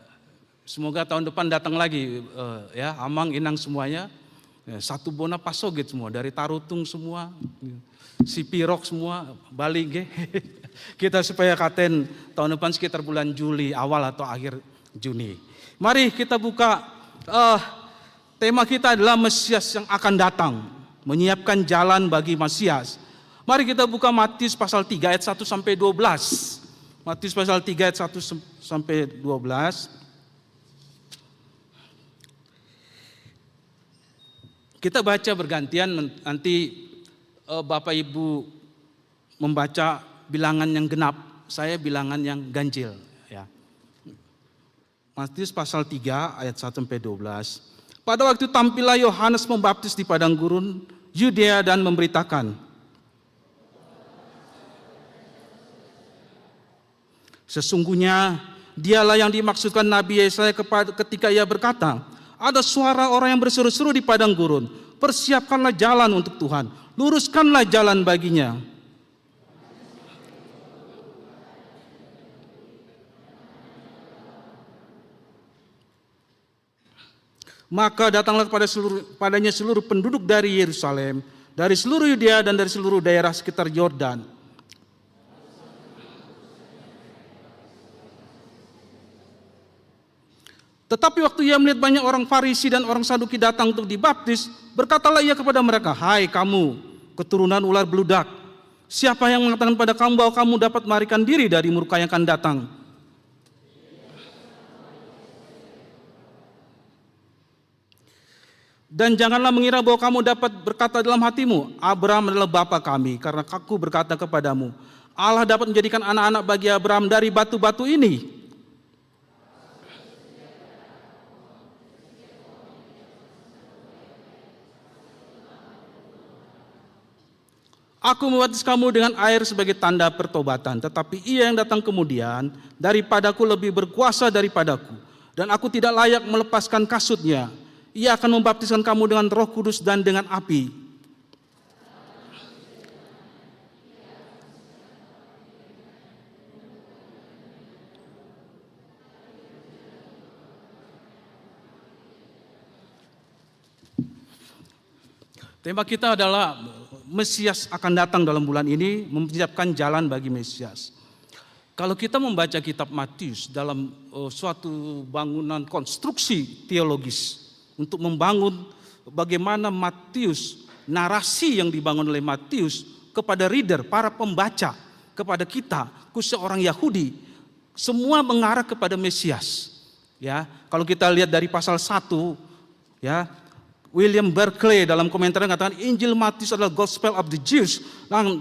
semoga tahun depan datang lagi ya, Amang, Inang semuanya. Ya, 1 Bona Pasogit semua, dari Tarutung semua, Sipirok semua, Bali ge. Kita supaya KTN tahun depan sekitar bulan Juli awal atau akhir Juni. Mari kita buka tema kita adalah Mesias yang akan datang. Menyiapkan jalan bagi Mesias. Mari kita buka Matius pasal 3 ayat 1 sampai 12. Matius pasal 3 ayat 1 sampai 12. Kita baca bergantian, nanti Bapak Ibu membaca bilangan yang genap, saya bilangan yang ganjil ya. Matius pasal 3 ayat 1 sampai 12. Pada waktu tampillah Yohanes membaptis di padang gurun Yudea dan memberitakan, sesungguhnya dialah yang dimaksudkan Nabi Yesaya ketika ia berkata, ada suara orang yang berseru-seru di padang gurun, persiapkanlah jalan untuk Tuhan, luruskanlah jalan baginya. Maka datanglah padanya seluruh penduduk dari Yerusalem, dari seluruh Yudea dan dari seluruh daerah sekitar Yordan. Tetapi waktu ia melihat banyak orang Farisi dan orang Saduki datang untuk dibaptis, berkatalah ia kepada mereka, hai kamu, keturunan ular beludak, Siapa yang mengatakan pada kamu bahwa kamu dapat melarikan diri dari murka yang akan datang? Dan janganlah mengira bahwa kamu dapat berkata dalam hatimu, Abraham adalah bapa kami, karena aku berkata kepadamu, Allah dapat menjadikan anak-anak bagi Abraham dari batu-batu ini. Aku membaptis kamu dengan air sebagai tanda pertobatan, tetapi ia yang datang kemudian daripadaku lebih berkuasa daripadaku, dan aku tidak layak melepaskan kasutnya. Ia akan membaptiskan kamu dengan Roh Kudus dan dengan api. Tema kita adalah Mesias akan datang dalam bulan ini, mempersiapkan jalan bagi Mesias. Kalau kita membaca kitab Matius dalam suatu bangunan konstruksi teologis, untuk membangun bagaimana Matius, narasi yang dibangun oleh Matius kepada reader, para pembaca, kepada kita, khususnya orang Yahudi, semua mengarah kepada Mesias. Ya, kalau kita lihat dari pasal 1, ya, William Barclay dalam komentarnya mengatakan Injil Matius adalah Gospel of the Jews, yang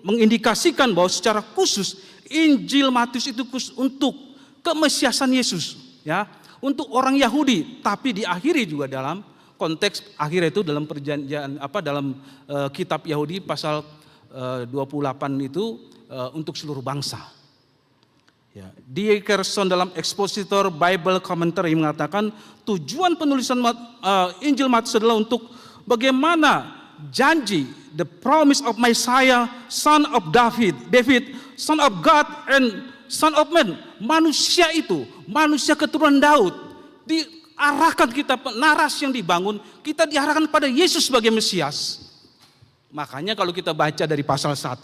mengindikasikan bahwa secara khusus Injil Matius itu khusus untuk kemesiasan Yesus, ya, untuk orang Yahudi, tapi diakhiri juga dalam konteks akhir itu dalam perjanjian dalam kitab Yahudi pasal 28 itu untuk seluruh bangsa. Ya, D.A. Carson dalam Expositor Bible Commentary mengatakan tujuan penulisan Injil Matius adalah untuk bagaimana janji, the promise of Messiah, son of David, son of God and son of man, manusia itu, manusia keturunan Daud, diarahkan kita, narasi yang dibangun, kita diarahkan pada Yesus sebagai Mesias. Makanya kalau kita baca dari pasal 1,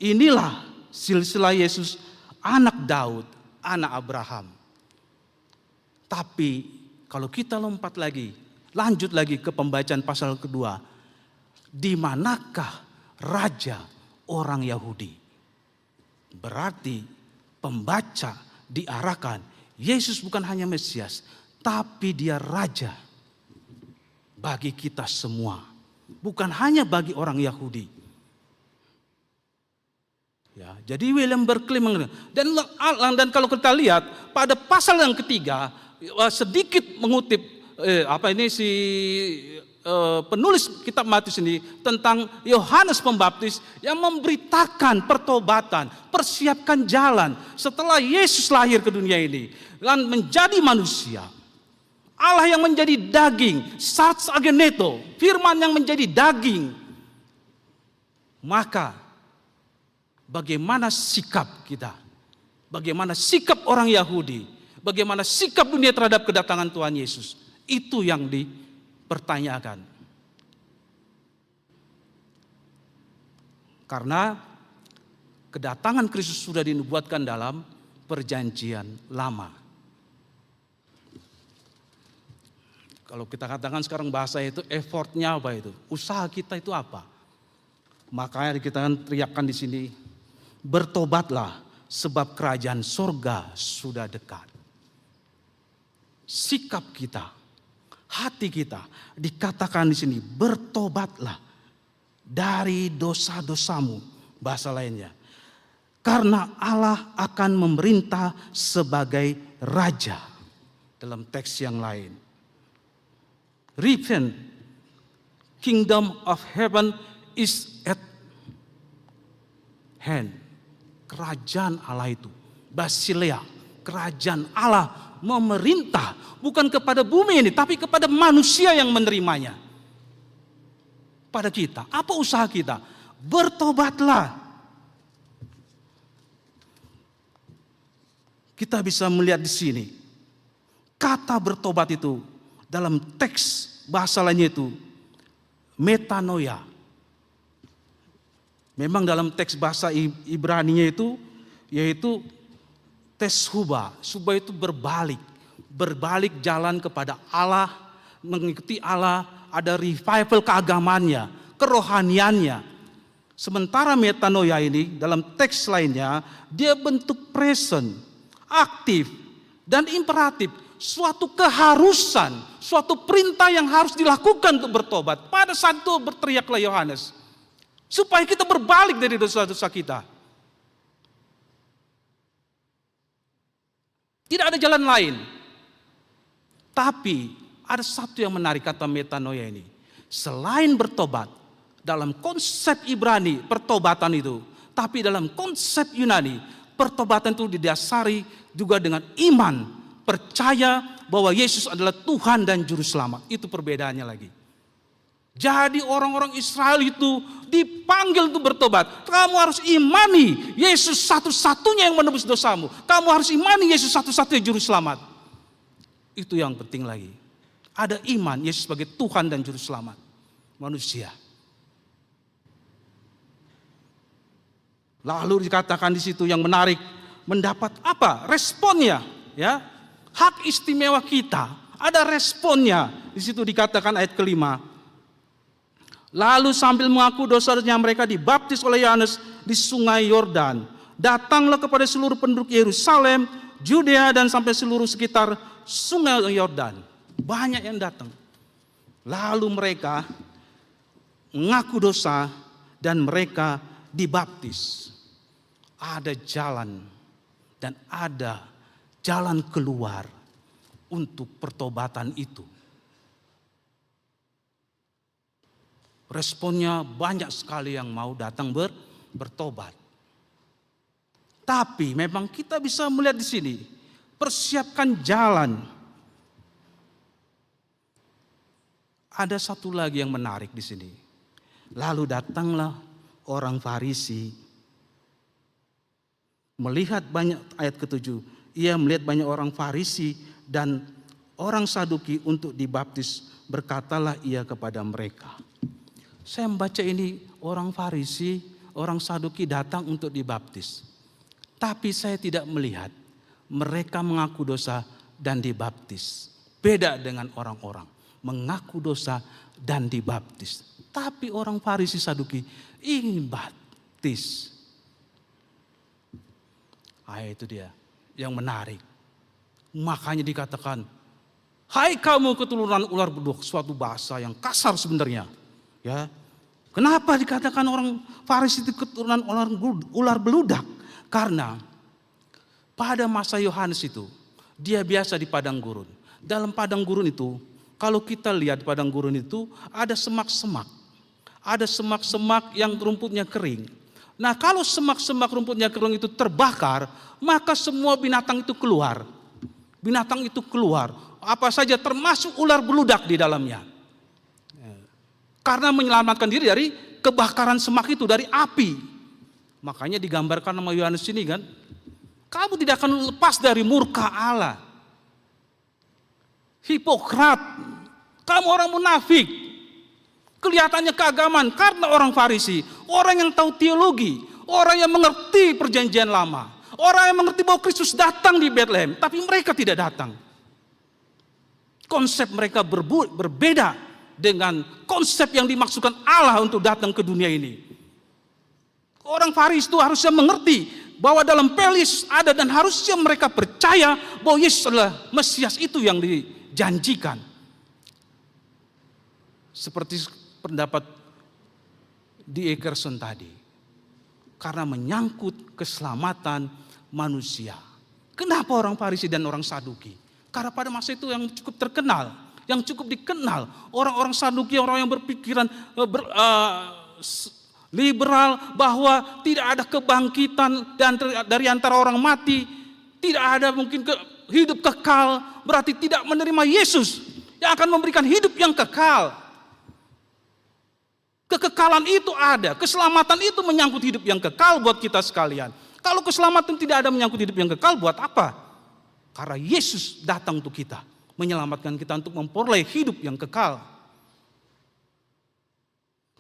inilah silsilah Yesus, anak Daud, anak Abraham. Tapi kalau kita lompat lagi, lanjut lagi ke pembacaan pasal kedua, di manakah raja orang Yahudi? Berarti pembaca diarahkan, Yesus bukan hanya Mesias, tapi dia raja bagi kita semua. Bukan hanya bagi orang Yahudi. Ya, jadi William Barclay dan kalau kita lihat pada pasal yang ketiga, sedikit mengutip penulis kitab Matius ini tentang Yohanes Pembaptis yang memberitakan pertobatan, persiapkan jalan setelah Yesus lahir ke dunia ini dan menjadi manusia. Allah yang menjadi daging, sarx ageneto, firman yang menjadi daging. Maka bagaimana sikap kita? Bagaimana sikap orang Yahudi? Bagaimana sikap dunia terhadap kedatangan Tuhan Yesus? Itu yang dipertanyakan. Karena kedatangan Kristus sudah dinubuatkan dalam perjanjian lama. Kalau kita katakan sekarang bahasa itu effortnya apa itu? Usaha kita itu apa? Makanya kita kan teriakkan di sini, bertobatlah sebab kerajaan sorga sudah dekat. Sikap kita, hati kita dikatakan di sini, bertobatlah dari dosa-dosamu, bahasa lainnya. Karena Allah akan memerintah sebagai raja. Dalam teks yang lain. Repent, kingdom of heaven is at hand. Kerajaan Allah itu, Basileia, kerajaan Allah memerintah bukan kepada bumi ini, tapi kepada manusia yang menerimanya. Pada kita, apa usaha kita? Bertobatlah. Kita bisa melihat di sini, kata bertobat itu dalam teks bahasa lainnya itu metanoia. Memang dalam teks bahasa Ibrani-nya itu yaitu teshuba. Suba itu berbalik jalan kepada Allah, mengikuti Allah, ada revival keagamannya, kerohaniannya. Sementara metanoia ini dalam teks lainnya, dia bentuk present, aktif, dan imperatif. Suatu keharusan, suatu perintah yang harus dilakukan untuk bertobat. Pada saat itu berteriaklah Yohanes, supaya kita berbalik dari dosa-dosa kita. Tidak ada jalan lain. Tapi ada satu yang menarik kata metanoia ini. Selain bertobat, dalam konsep Ibrani pertobatan itu, tapi dalam konsep Yunani pertobatan itu didasari juga dengan iman, percaya bahwa Yesus adalah Tuhan dan Juru Selamat. Itu perbedaannya lagi. Jadi orang-orang Israel itu dipanggil untuk bertobat. Kamu harus imani Yesus satu-satunya yang menebus dosamu. Kamu harus imani Yesus satu-satunya Juru Selamat. Itu yang penting lagi. Ada iman Yesus sebagai Tuhan dan Juru Selamat manusia. Lalu dikatakan di situ yang menarik, mendapat apa? Responnya, ya. Hak istimewa kita, ada responnya. Di situ dikatakan ayat kelima. Lalu sambil mengaku dosanya mereka dibaptis oleh Yohanes di sungai Yordan. Datanglah kepada seluruh penduduk Yerusalem, Judea dan sampai seluruh sekitar sungai Yordan. Banyak yang datang. Lalu mereka mengaku dosa dan mereka dibaptis. Ada jalan dan ada jalan keluar untuk pertobatan itu. Responnya banyak sekali yang mau datang bertobat. Tapi memang kita bisa melihat di sini, persiapkan jalan. Ada satu lagi yang menarik di sini. Lalu datanglah orang Farisi, melihat banyak, ayat ke-7, ia melihat banyak orang Farisi dan orang Saduki untuk dibaptis, berkatalah ia kepada mereka. Saya membaca ini, orang Farisi, orang Saduki datang untuk dibaptis. Tapi saya tidak melihat mereka mengaku dosa dan dibaptis. Beda dengan orang-orang mengaku dosa dan dibaptis. Tapi orang Farisi Saduki ingin baptis. Itu dia yang menarik. Makanya dikatakan, hai kamu keturunan ular beludak, suatu bahasa yang kasar sebenarnya. Ya, kenapa dikatakan orang Farisi itu keturunan ular beludak? Karena pada masa Yohanes itu, dia biasa di padang gurun. Dalam padang gurun itu, kalau kita lihat padang gurun itu, ada semak-semak. Ada semak-semak yang rumputnya kering. Nah, kalau semak-semak rumputnya kering itu terbakar, maka semua binatang itu keluar. Binatang itu keluar. Apa saja termasuk ular beludak di dalamnya. Karena menyelamatkan diri dari kebakaran semak itu, dari api. Makanya digambarkan sama Yohanes ini kan. Kamu tidak akan lepas dari murka Allah. Hipokrat. Kamu orang munafik. Kelihatannya keagamaan karena orang Farisi. Orang yang tahu teologi. Orang yang mengerti perjanjian lama. Orang yang mengerti bahwa Kristus datang di Bethlehem. Tapi mereka tidak datang. Konsep mereka berbeda dengan konsep yang dimaksudkan Allah untuk datang ke dunia ini. Orang Farisi itu harusnya mengerti bahwa dalam Pelis ada, dan harusnya mereka percaya bahwa Yesus adalah Mesias itu yang dijanjikan. Seperti pendapat di Eckerson tadi. Karena menyangkut keselamatan manusia. Kenapa orang Farisi dan orang Saduki? Karena pada masa itu yang cukup terkenal, yang cukup dikenal, orang-orang Saduki, orang yang berpikiran liberal, bahwa tidak ada kebangkitan dari antara orang mati, tidak ada mungkin hidup kekal, berarti tidak menerima Yesus yang akan memberikan hidup yang kekal. Kekekalan itu ada, keselamatan itu menyangkut hidup yang kekal buat kita sekalian. Kalau keselamatan tidak ada menyangkut hidup yang kekal, buat apa? Karena Yesus datang untuk kita, menyelamatkan kita untuk memperoleh hidup yang kekal.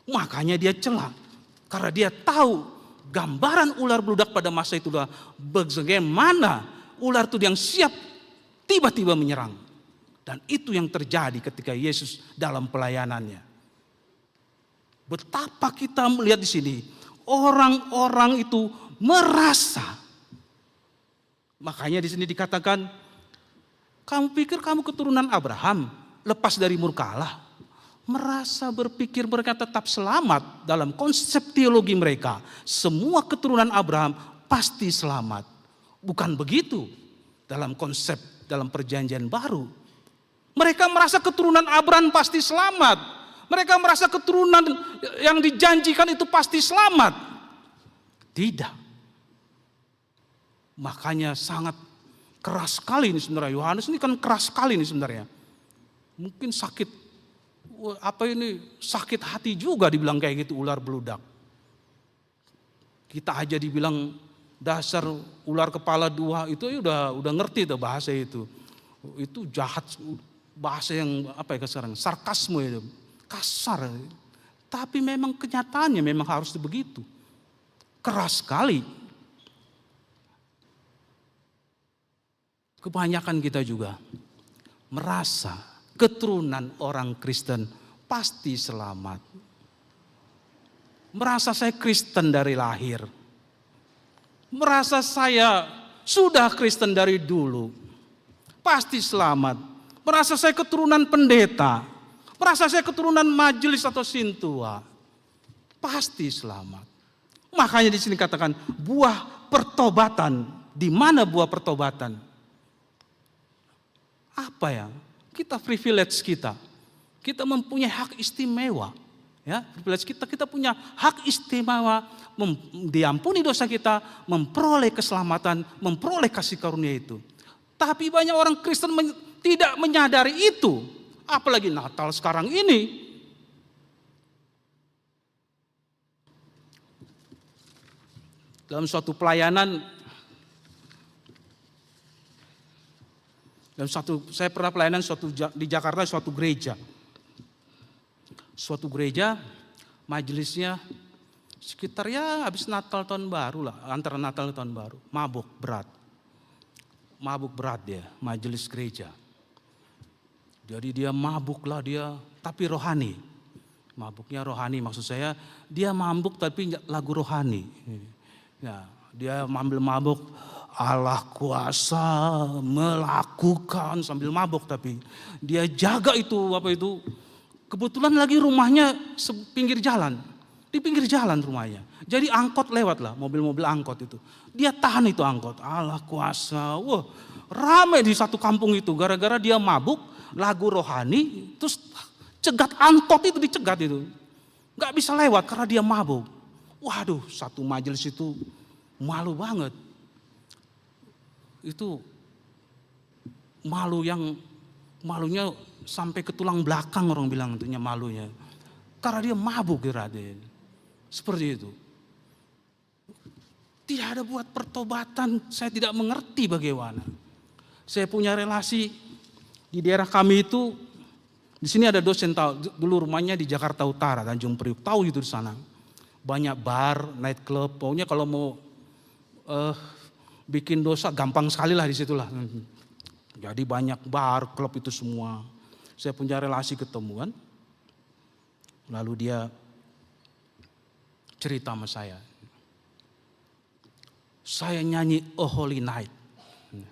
Makanya dia celak, karena dia tahu gambaran ular beludak pada masa itulah bagaimana ular itu yang siap tiba-tiba menyerang. Dan itu yang terjadi ketika Yesus dalam pelayanannya. Betapa kita melihat di sini orang-orang itu merasa. Makanya di sini dikatakan, kamu pikir kamu keturunan Abraham, lepas dari murka Allah? Merasa berpikir mereka tetap selamat dalam konsep teologi mereka. Semua keturunan Abraham pasti selamat. Bukan begitu dalam konsep dalam perjanjian baru. Mereka merasa keturunan Abraham pasti selamat. Mereka merasa keturunan yang dijanjikan itu pasti selamat. Tidak. Makanya sangat keras sekali ini sebenarnya. Yohanes ini kan keras sekali ini sebenarnya. Mungkin sakit, sakit hati juga dibilang kayak gitu, ular beludak. Kita aja dibilang dasar ular kepala dua itu udah ngerti tuh bahasa itu. Itu jahat, bahasa yang sekarang sarkasme itu, kasar. Tapi memang kenyataannya memang harus begitu. Keras sekali. Kebanyakan kita juga merasa keturunan orang Kristen pasti selamat. Merasa saya Kristen dari lahir. Merasa saya sudah Kristen dari dulu. Pasti selamat. Merasa saya keturunan pendeta. Merasa saya keturunan majelis atau sintua. Pasti selamat. Makanya di sini katakan buah pertobatan. Di mana buah pertobatan? Apa ya? Kita privilege kita. Kita mempunyai hak istimewa. Ya, privilege kita punya hak istimewa diampuni dosa kita, memperoleh keselamatan, memperoleh kasih karunia itu. Tapi banyak orang Kristen tidak menyadari itu. Apalagi Natal sekarang ini. Dalam suatu pelayanan, saya pernah pelayanan di Jakarta suatu gereja. Suatu gereja, majelisnya sekitar ya habis Natal tahun baru lah, antara Natal dan tahun baru, mabuk berat dia, majelis gereja. Jadi dia mabuk lah dia, tapi rohani. Mabuknya rohani, maksud saya dia mabuk tapi lagu rohani. Ya, dia mabuk, Allah kuasa melakukan sambil mabuk, tapi dia jaga itu kebetulan lagi rumahnya pinggir jalan, di pinggir jalan rumahnya. Jadi angkot lewat lah, mobil-mobil angkot itu. Dia tahan itu angkot, Allah kuasa. Wah, ramai di satu kampung itu gara-gara dia mabuk, lagu rohani, terus cegat angkot itu dicegat itu. Gak bisa lewat karena dia mabuk. Waduh, satu majelis itu malu banget. Itu malunya sampai ke tulang belakang, orang bilang itunya malunya. Karena dia mabuk Raden. Seperti itu. Tidak ada buat pertobatan, saya tidak mengerti bagaimana. Saya punya relasi di daerah kami itu, di sini ada dosen tahu, dulu rumahnya di Jakarta Utara, Tanjung Priuk, tahu itu di sana. Banyak bar, night club, pokoknya kalau mau bikin dosa gampang sekali lah di situlah. Jadi banyak bar, klub itu semua. Saya punya relasi ketemuan. Lalu dia cerita sama saya. Saya nyanyi A Holy Night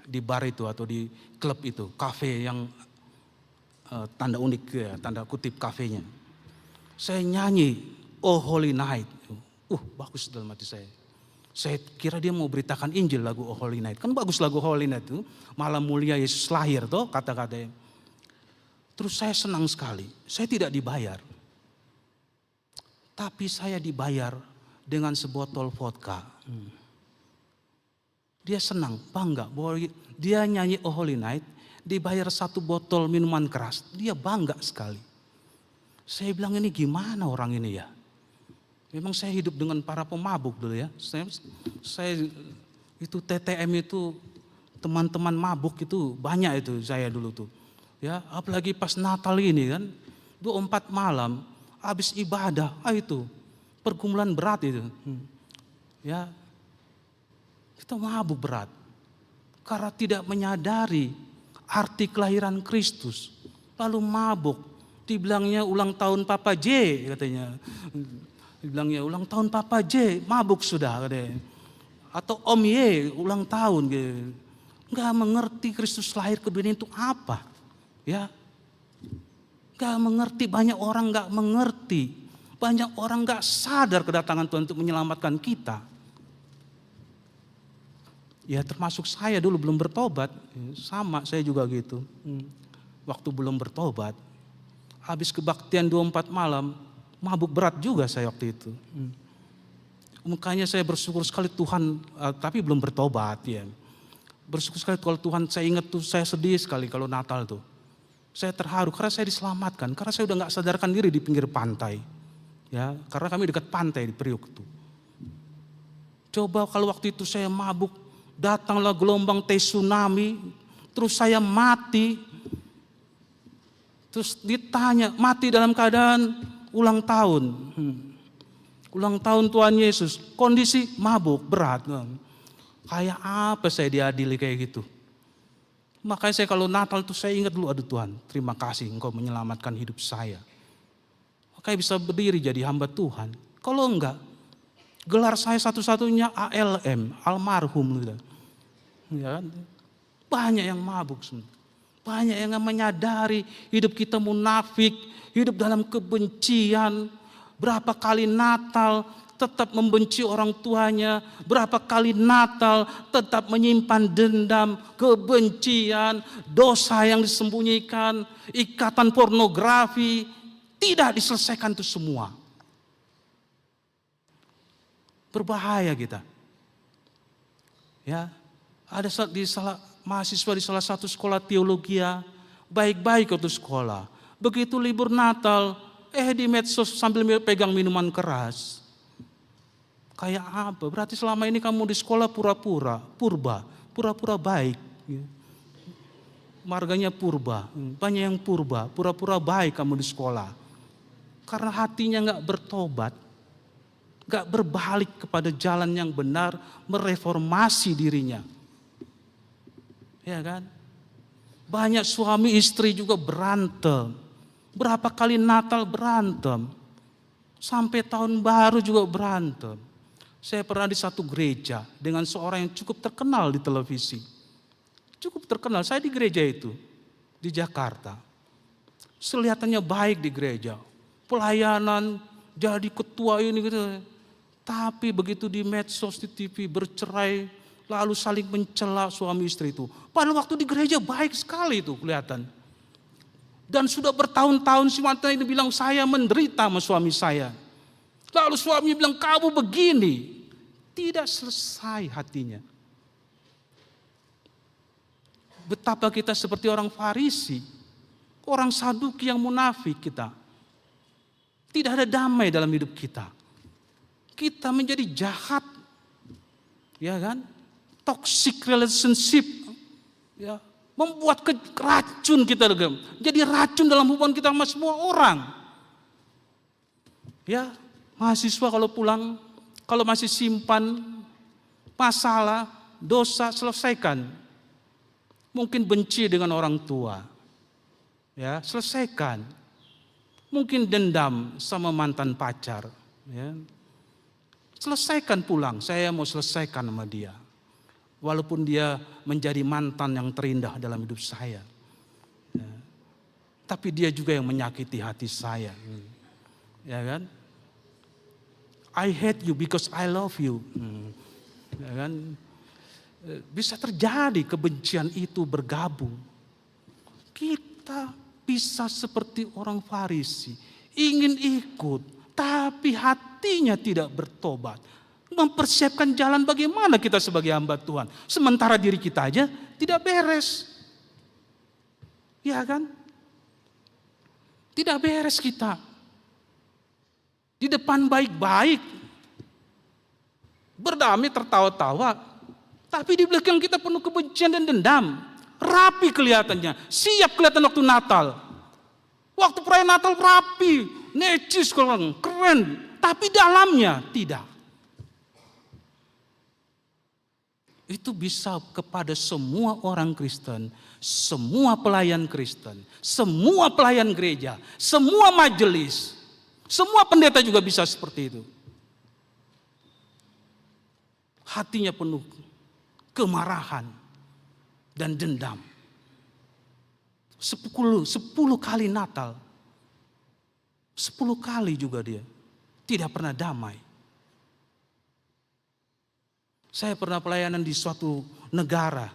di bar itu atau di klub itu, kafe yang tanda unik ya, tanda kutip kafenya. Saya nyanyi A Holy Night. Bagus dalam hati saya. Saya kira dia mau beritakan Injil lagu A Holy Night. Kan bagus lagu Holy Night itu. Malam mulia Yesus lahir tuh kata-katanya. Terus saya senang sekali. Saya tidak dibayar. Tapi saya dibayar dengan sebotol vodka. Dia senang, bangga. Bahwa dia nyanyi A Holy Night. Dibayar satu botol minuman keras. Dia bangga sekali. Saya bilang ini gimana orang ini ya. Memang saya hidup dengan para pemabuk dulu ya. Saya itu TTM itu teman-teman mabuk itu banyak itu saya dulu tuh. Ya, apalagi pas Natal ini kan 24 malam habis ibadah, itu pergumulan berat itu. Ya. Kita mabuk berat. Karena tidak menyadari arti kelahiran Kristus. Lalu mabuk, dibilangnya ulang tahun Papa J katanya. Dia bilang, ya ulang tahun Papa J, mabuk sudah katanya. Atau Om Y, ulang tahun gitu. Nggak mengerti Kristus lahir ke dunia itu apa. Ya, nggak mengerti, banyak orang nggak mengerti. Banyak orang nggak sadar kedatangan Tuhan untuk menyelamatkan kita. Ya termasuk saya dulu belum bertobat, sama saya juga gitu. Waktu belum bertobat, habis kebaktian 24 malam, mabuk berat juga saya waktu itu. Makanya saya bersyukur sekali Tuhan, tapi belum bertobat ya. Bersyukur sekali kalau Tuhan, saya ingat tuh, saya sedih sekali kalau Natal tuh. Saya terharu karena saya diselamatkan, karena saya udah gak sadarkan diri di pinggir pantai. Ya, karena kami dekat pantai di Priuk tuh. Coba kalau waktu itu saya mabuk, datanglah gelombang tsunami, terus saya mati. Terus ditanya, mati dalam keadaan ulang tahun. Ulang tahun Tuhan Yesus, kondisi mabuk, berat. Kayak apa saya diadili kayak gitu. Makanya saya kalau Natal tuh saya ingat dulu, aduh Tuhan, terima kasih Engkau menyelamatkan hidup saya. Makanya bisa berdiri jadi hamba Tuhan. Kalau enggak, gelar saya satu-satunya ALM, almarhum. Ya, banyak yang mabuk. Banyak yang menyadari hidup kita munafik, hidup dalam kebencian. Berapa kali Natal tetap membenci orang tuanya, berapa kali Natal tetap menyimpan dendam, kebencian, dosa yang disembunyikan, ikatan pornografi, tidak diselesaikan itu semua. Berbahaya kita. Ya, ada mahasiswa di salah satu sekolah teologi, baik-baik waktu sekolah. Begitu libur Natal, di medsos sambil pegang minuman keras. Kayak apa? Berarti selama ini kamu di sekolah pura-pura baik. Marganya purba, banyak yang pura-pura baik kamu di sekolah. Karena hatinya gak bertobat, gak berbalik kepada jalan yang benar, mereformasi dirinya. Ya kan? Banyak suami istri juga berantem. Berapa kali Natal berantem. Sampai tahun baru juga berantem. Saya pernah di satu gereja dengan seorang yang cukup terkenal di televisi. Cukup terkenal, saya di gereja itu. Di Jakarta. Kelihatannya baik di gereja. Pelayanan, jadi ketua ini gitu. Tapi begitu di medsos, di TV bercerai, lalu saling mencela suami istri itu. Padahal waktu di gereja baik sekali itu kelihatan. Dan sudah bertahun-tahun si wanita ini bilang, saya menderita sama suami saya. Lalu suami bilang, kamu begini. Tidak selesai hatinya. Betapa kita seperti orang Farisi. Orang Saduki yang munafik kita. Tidak ada damai dalam hidup kita. Kita menjadi jahat. Ya kan? Toxic relationship. Ya. Membuat racun kita. Jadi racun dalam hubungan kita sama semua orang. Ya. Mahasiswa kalau pulang, kalau masih simpan masalah, dosa, selesaikan. Mungkin benci dengan orang tua. Ya, selesaikan. Mungkin dendam sama mantan pacar. Ya. Selesaikan pulang, saya mau selesaikan sama dia. Walaupun dia menjadi mantan yang terindah dalam hidup saya. Ya. Tapi dia juga yang menyakiti hati saya. Ya kan? I hate you because I love you. Ya kan? Bisa terjadi kebencian itu bergabung. Kita bisa seperti orang Farisi, ingin ikut, tapi hatinya tidak bertobat. Mempersiapkan jalan bagaimana kita sebagai hamba Tuhan. Sementara diri kita aja tidak beres. Ya kan? Tidak beres kita. Di depan baik-baik. Berdamai tertawa-tawa. Tapi di belakang kita penuh kebencian dan dendam. Rapi kelihatannya. Siap kelihatan waktu Natal. Waktu perayaan Natal rapi. Necis, keren. Tapi dalamnya tidak. Itu bisa kepada semua orang Kristen. Semua pelayan Kristen. Semua pelayan gereja. Semua majelis. Semua pendeta juga bisa seperti itu. Hatinya penuh kemarahan dan dendam. 10 kali Natal. 10 kali juga dia tidak pernah damai. Saya pernah pelayanan di suatu negara.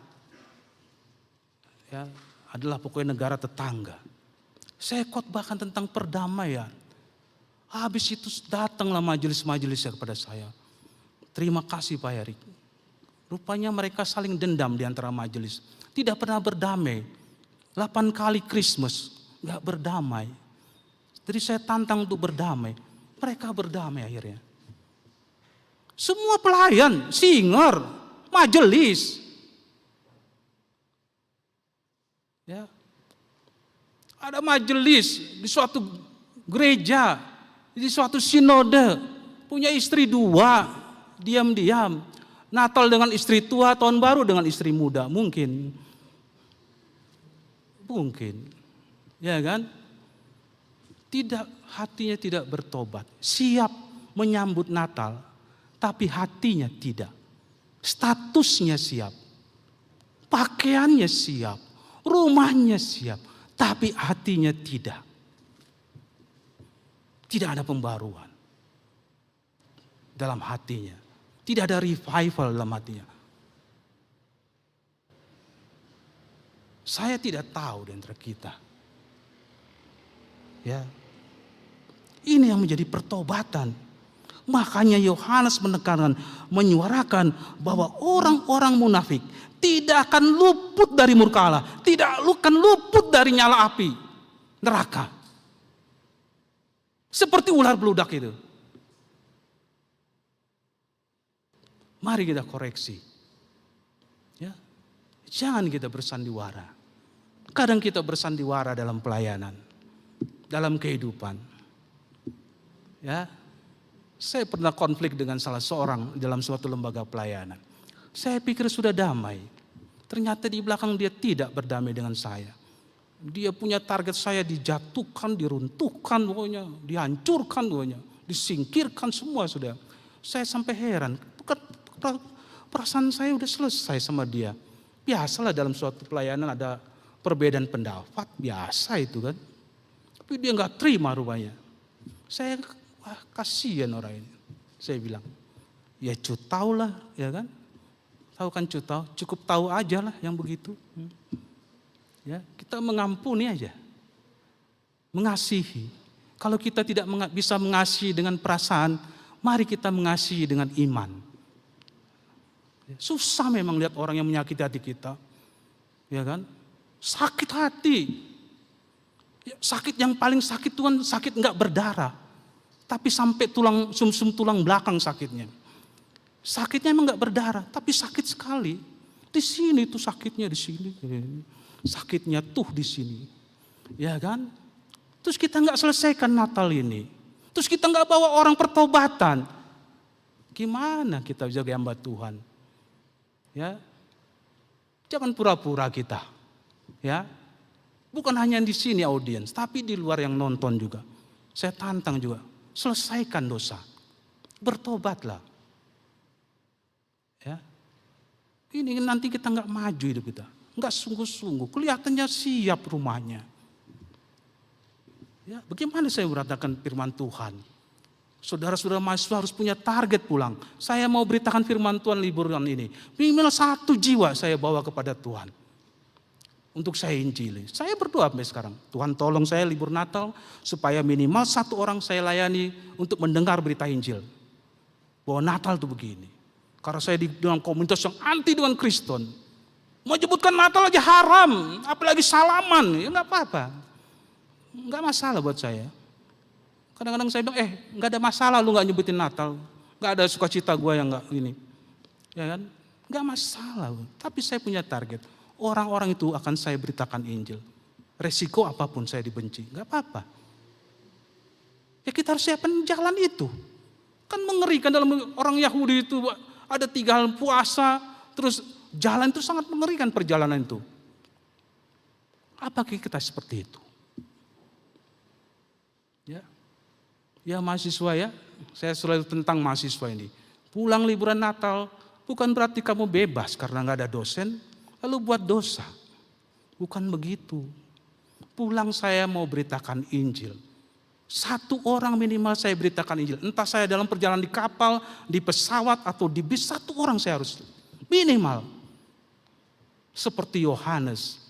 Ya, adalah pokoknya negara tetangga. Saya khotbahkan tentang perdamaian. Habis itu datanglah majelis-majelisnya kepada saya. Terima kasih Pak Erik. Rupanya mereka saling dendam di antara majelis. Tidak pernah berdamai. 8 kali Christmas gak berdamai. Jadi saya tantang untuk berdamai. Mereka berdamai akhirnya. Semua pelayan, singer, majelis. Ya. Ada majelis di suatu gereja, di suatu sinode, punya istri 2, diam-diam. Natal dengan istri tua, tahun baru dengan istri muda, mungkin. Mungkin. Ya kan? Tidak, hatinya tidak bertobat. Siap menyambut Natal, tapi hatinya tidak. Statusnya siap. Pakaiannya siap. Rumahnya siap. Tapi hatinya tidak. Tidak ada pembaruan dalam hatinya. Tidak ada revival dalam hatinya. Saya tidak tahu di antara kita. Ya. Ini yang menjadi pertobatan. Makanya Yohanes menekankan, menyuarakan bahwa orang-orang munafik tidak akan luput dari murka Allah, tidak akan luput dari nyala api neraka. Seperti ular beludak itu. Mari kita koreksi. Ya. Jangan kita bersandiwara. Kadang kita bersandiwara dalam pelayanan, dalam kehidupan. Ya. Saya pernah konflik dengan salah seorang dalam suatu lembaga pelayanan. Saya pikir sudah damai. Ternyata di belakang dia tidak berdamai dengan saya. Dia punya target saya dijatuhkan, diruntuhkan pokoknya, dihancurkan pokoknya, disingkirkan semua sudah. Saya sampai heran, perasaan saya udah selesai sama dia. Biasalah dalam suatu pelayanan ada perbedaan pendapat, biasa itu kan. Tapi dia nggak terima rupanya. Saya kasihan orang ini. Saya bilang, ya cutau lah, ya kan? Tahu kan cutau? Cukup tahu aja lah yang begitu. Ya, kita mengampuni aja. Mengasihi. Kalau kita tidak bisa mengasihi dengan perasaan, mari kita mengasihi dengan iman. Susah memang lihat orang yang menyakiti hati kita. Ya kan? Sakit hati. Ya, sakit yang paling sakit itu kan sakit enggak berdarah. Tapi sampai tulang sumsum tulang belakang sakitnya. Sakitnya emang enggak berdarah, tapi sakit sekali. Di sini tuh sakitnya di sini. Sakitnya tuh di sini. Ya kan? Terus kita enggak selesaikan Natal ini. Terus kita enggak bawa orang pertobatan. Gimana kita jaga hamba Tuhan? Ya. Jangan pura-pura kita. Ya. Bukan hanya di sini audiens, tapi di luar yang nonton juga. Saya tantang juga, selesaikan dosa. Bertobatlah. Ya. Ini nanti kita enggak maju hidup kita. Enggak sungguh-sungguh, kelihatannya siap rumahnya. Ya, bagaimana saya beratakan firman Tuhan? Saudara-saudara mahasiswa harus punya target pulang. Saya mau beritakan firman Tuhan liburan ini. Minimal 1 jiwa saya bawa kepada Tuhan. Untuk saya injili. Saya berdoa sampai sekarang. Tuhan tolong saya libur Natal supaya minimal 1 orang saya layani untuk mendengar berita Injil. Bahwa Natal itu begini. Karena saya di dalam komunitas yang anti dengan Kristen. Menyebutkan Natal aja haram. Apalagi salaman. Ya enggak apa-apa. Enggak masalah buat saya. Kadang-kadang saya bilang, enggak ada masalah lu enggak nyebutin Natal. Enggak ada sukacita gue yang enggak ini. Ya kan? Enggak masalah. Tapi saya punya target. Orang-orang itu akan saya beritakan Injil. Resiko apapun saya dibenci. Enggak apa-apa. Ya kita harus siapkan jalan itu. Kan mengerikan dalam orang Yahudi itu. Ada 3 hal puasa. Terus jalan itu sangat mengerikan perjalanan itu. Apakah kita seperti itu? Ya. Ya mahasiswa ya, saya selalu tentang mahasiswa ini. Pulang liburan Natal bukan berarti kamu bebas karena nggak ada dosen, lalu buat dosa. Bukan begitu. Pulang saya mau beritakan Injil. Satu orang minimal saya beritakan Injil. Entah saya dalam perjalanan di kapal, di pesawat, atau di bis, satu orang saya harus minimal. Seperti Yohanes.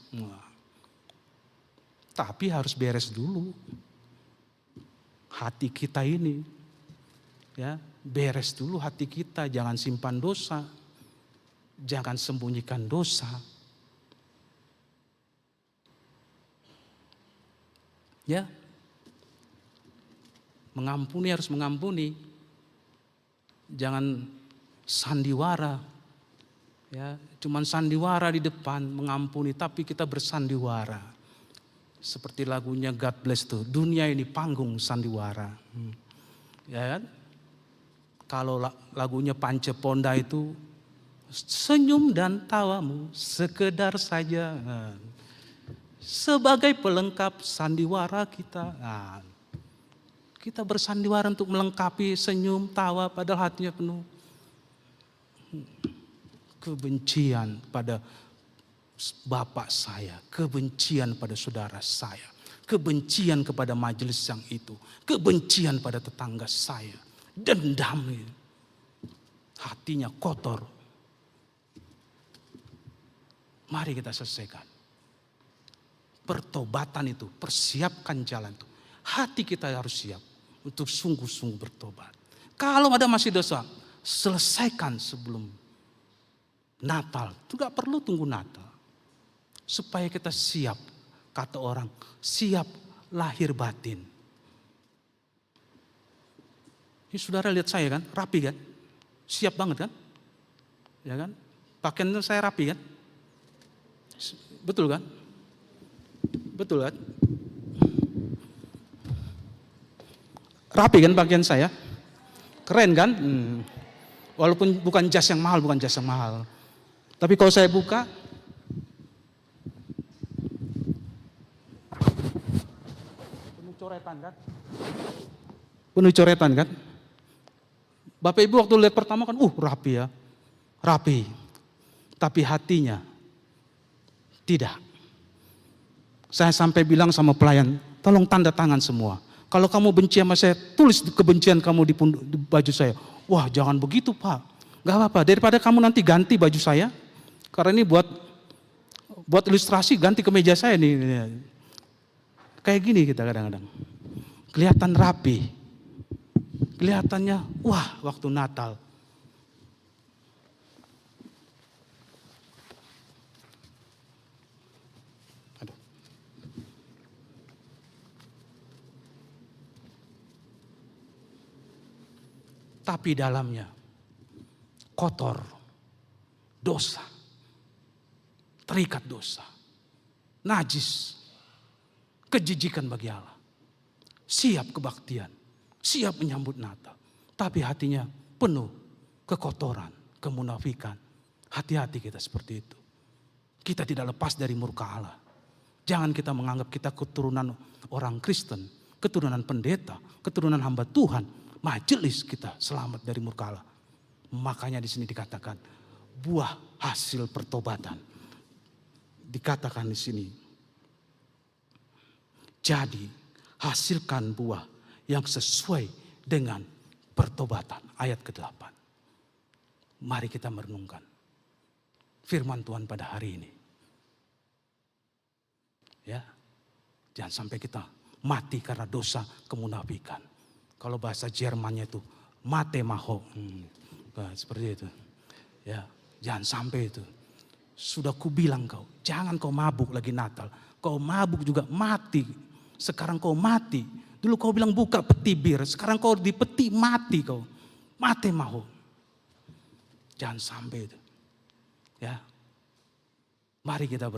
Tapi harus beres dulu. Hati kita ini. Ya, beres dulu hati kita. Jangan simpan dosa. Jangan sembunyikan dosa. Ya, mengampuni harus mengampuni. Jangan sandiwara. Ya, cuman sandiwara di depan mengampuni, tapi kita bersandiwara. Seperti lagunya God Bless tuh, dunia ini panggung sandiwara. Ya kan? Kalau lagunya Pance Ponda itu senyum dan tawamu sekedar saja. Sebagai pelengkap sandiwara kita. Nah, kita bersandiwara untuk melengkapi senyum, tawa, padahal hatinya penuh kebencian pada bapak saya, kebencian pada saudara saya, kebencian kepada majelis yang itu, kebencian pada tetangga saya, dendam, hatinya kotor. Mari kita selesaikan. Pertobatan itu, persiapkan jalan itu. Hati kita harus siap untuk sungguh-sungguh bertobat. Kalau ada masih dosa, selesaikan sebelum Natal. Itu gak perlu tunggu Natal. Supaya kita siap, kata orang, siap lahir batin. Ini saudara lihat saya kan, rapi kan? Siap banget kan? Ya kan? Pakaian saya rapi kan? Betul kan? Betul kan? Rapi kan pakaian saya? Keren kan? Walaupun bukan jas yang mahal, bukan jas yang mahal. Tapi kalau saya buka, penuh coretan kan? Penuh coretan kan? Bapak Ibu waktu lihat pertama kan, rapi ya. Rapi. Tapi hatinya tidak. Saya sampai bilang sama pelayan, tolong tanda tangan semua. Kalau kamu benci sama saya, tulis kebencian kamu di baju saya. Wah, jangan begitu Pak. Gak apa-apa, daripada kamu nanti ganti baju saya. Karena ini buat ilustrasi, ganti ke meja saya nih. Kayak gini kita kadang-kadang. Kelihatan rapi. Kelihatannya, wah waktu Natal. Tapi dalamnya kotor, dosa, terikat dosa, najis, kejijikan bagi Allah. Siap kebaktian, siap menyambut Natal. Tapi hatinya penuh kekotoran, kemunafikan. Hati-hati kita seperti itu. Kita tidak lepas dari murka Allah. Jangan kita menganggap kita keturunan orang Kristen, keturunan pendeta, keturunan hamba Tuhan. Majelis kita selamat dari murka Allah. Makanya di sini dikatakan buah hasil pertobatan. Dikatakan di sini. Jadi hasilkan buah yang sesuai dengan pertobatan. Ayat ke-8. Mari kita merenungkan firman Tuhan pada hari ini. Ya, jangan sampai kita mati karena dosa kemunafikan. Kalau bahasa Jermannya itu mate maho, seperti itu. Ya, jangan sampai itu. Sudah kubilang kau, jangan kau mabuk lagi Natal. Kau mabuk juga mati. Sekarang kau mati. Dulu kau bilang buka peti bir, sekarang kau di peti mati kau. Mate maho. Jangan sampai itu. Ya. Mari kita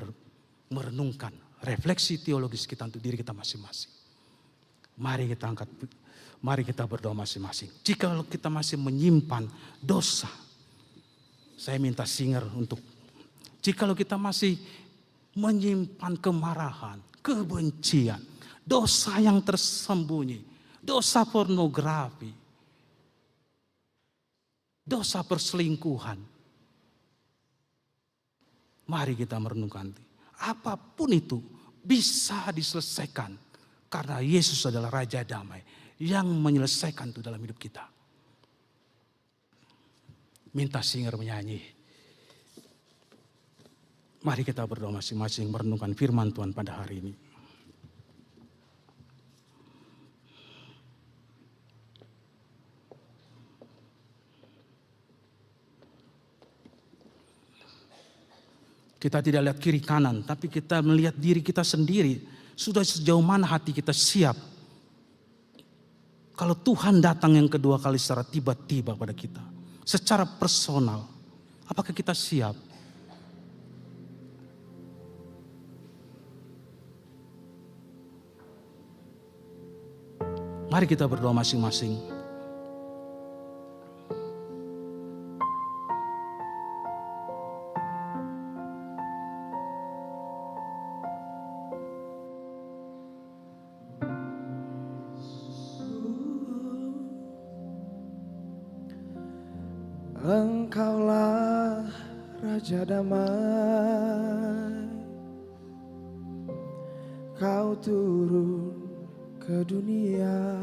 merenungkan refleksi teologis kita untuk diri kita masing-masing. Mari kita berdoa masing-masing. Jika kita masih menyimpan dosa, saya minta singer untuk. Jika kita masih menyimpan kemarahan, kebencian, dosa yang tersembunyi, dosa pornografi, dosa perselingkuhan. Mari kita merenungkan. Apapun itu bisa diselesaikan karena Yesus adalah Raja Damai yang menyelesaikan itu dalam hidup kita. Minta singer menyanyi. Mari kita berdoa masing-masing merenungkan firman Tuhan pada hari ini. Kita tidak lihat kiri kanan, tapi kita melihat diri kita sendiri. Sudah sejauh mana hati kita siap. Kalau Tuhan datang yang kedua kali secara tiba-tiba pada kita. Secara personal, apakah kita siap? Mari kita berdoa masing-masing. Engkaulah Raja Damai, Kau turun ke dunia,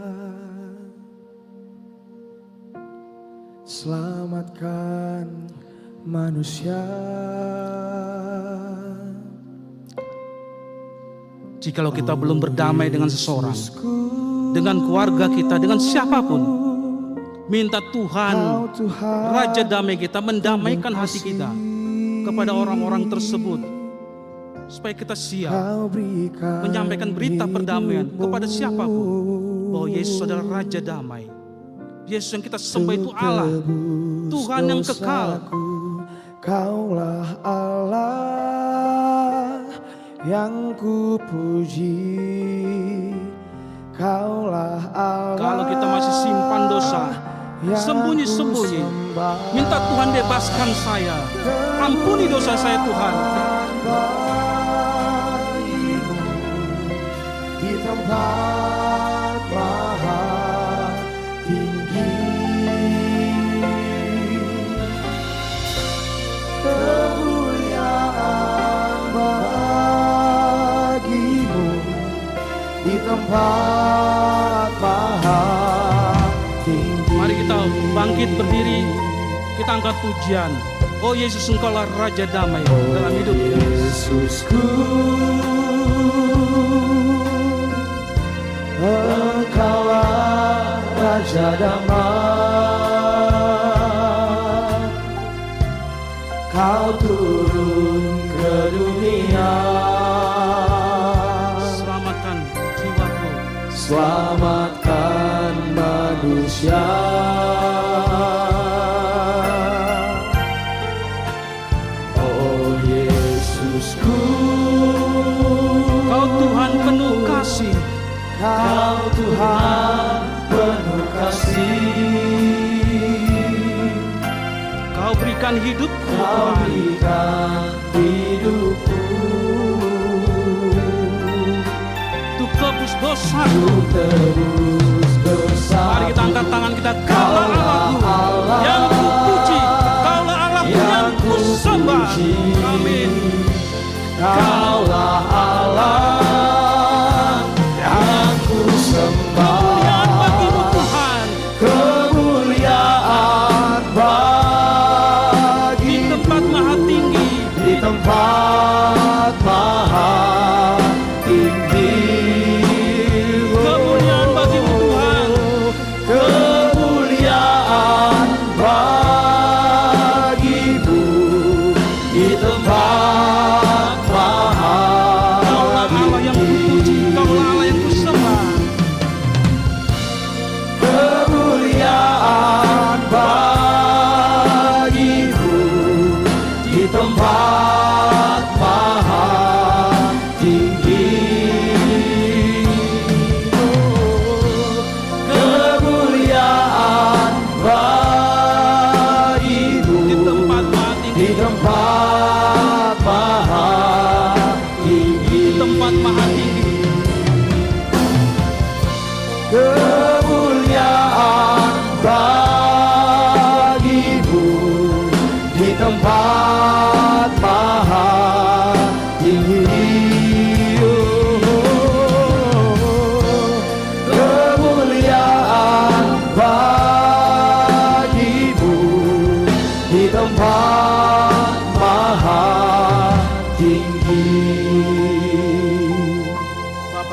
selamatkan manusia. Jikalau kita belum berdamai dengan seseorang, dengan keluarga kita, dengan siapapun, minta Tuhan, Raja Damai kita, mendamaikan hati kita kepada orang-orang tersebut. Supaya kita siap menyampaikan berita perdamaian kepada siapapun. Bahwa Yesus adalah Raja Damai. Yesus yang kita sembah itu Allah, Tuhan yang kekal. Kaulah Allah yang kupuji. Kaulah Allah. Kalau kita masih simpan dosa, sembunyi-sembunyi, minta Tuhan bebaskan saya. Ampuni dosa saya Tuhan. Di tempat maha tinggi, kemuliaan bagimu. Di tempat maha tinggi. Mari kita bangkit berdiri, kita angkat pujian. Oh Yesus, Engkaulah Raja Damai dalam hidup Yesusku, Engkaulah Raja Damai, Kau turun ke dunia, selamatkan jiwaku, selamatkan manusia. Oh Yesusku, Kau Tuhan penuh kasih, Kau Tuhan penuh kasih. Kau berikan hidupku, Kau Tuhan. berikan hidupku Untuk tebus dosaku. tebus dosa. Mari kita angkat tangan kita. Kaulah Allahku yang kupuji, Kaulah Allahku yang kusembah. Amin. Kaulah Allah yang kusembah. Kemuliaan bagimu Tuhan. Kemuliaan Di tempat maha tinggi, di tempat maha tinggi. kemuliaan bagimu Tuhan. Kemuliaan bagimu di tempat maha Kaulah Allah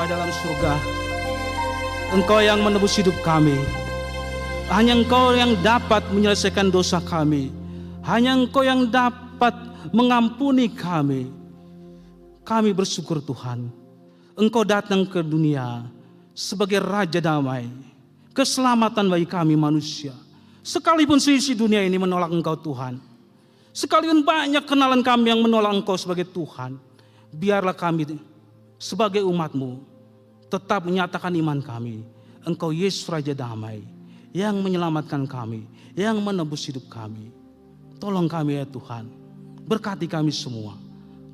Bapa dalam surga, Engkau yang menebus hidup kami. Hanya Engkau yang dapat menyelesaikan dosa kami. Hanya Engkau yang dapat mengampuni kami. Kami bersyukur Tuhan, Engkau datang ke dunia sebagai Raja Damai, keselamatan bagi kami manusia. Sekalipun seisi dunia ini menolak Engkau Tuhan, sekalipun banyak kenalan kami yang menolak Engkau sebagai Tuhan, biarlah kami sebagai umat-Mu tetap menyatakan iman kami. Engkau Yesus Raja Damai yang menyelamatkan kami, yang menebus hidup kami. Tolong kami ya Tuhan, berkati kami semua,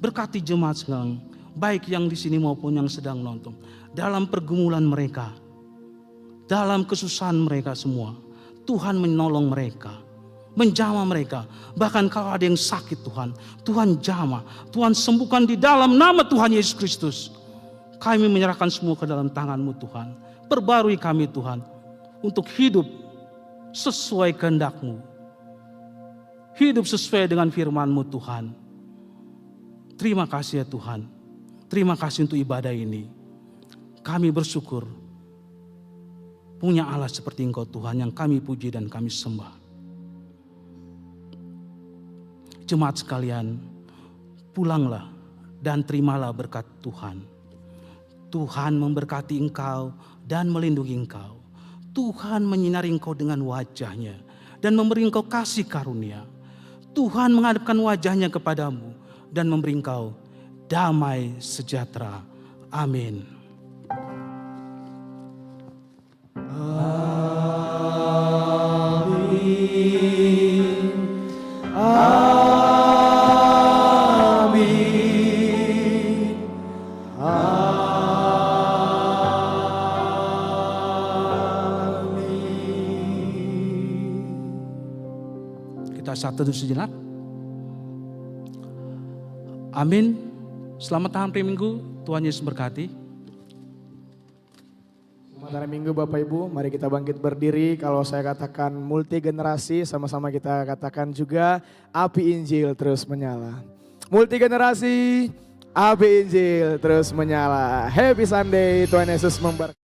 berkati jemaat sekarang, baik yang di sini maupun yang sedang nonton, dalam pergumulan mereka, dalam kesusahan mereka semua. Tuhan menolong mereka, menjamah mereka. Bahkan kalau ada yang sakit Tuhan, Tuhan jamah, Tuhan sembuhkan di dalam nama Tuhan Yesus Kristus. Kami menyerahkan semua ke dalam tangan-Mu Tuhan. Perbarui kami Tuhan, untuk hidup sesuai kehendak-Mu. Hidup sesuai dengan firman-Mu Tuhan. Terima kasih ya Tuhan. Terima kasih untuk ibadah ini. Kami bersyukur punya Allah seperti Engkau Tuhan yang kami puji dan kami sembah. Jemaat sekalian, pulanglah dan terimalah berkat Tuhan. Tuhan memberkati engkau dan melindungi engkau. Tuhan menyinari engkau dengan wajah-Nya dan memberi engkau kasih karunia. Tuhan menghadapkan wajah-Nya kepadamu dan memberi engkau damai sejahtera. Amin. Kita satu sejenak. Amin. Selamat hari Minggu, Tuhan Yesus berkati. Selamat hari Minggu Bapak Ibu, mari kita bangkit berdiri. Kalau saya katakan multi generasi, sama-sama kita katakan juga api Injil terus menyala. Multi generasi, api Injil terus menyala. Happy Sunday, Tuhan Yesus memberkati.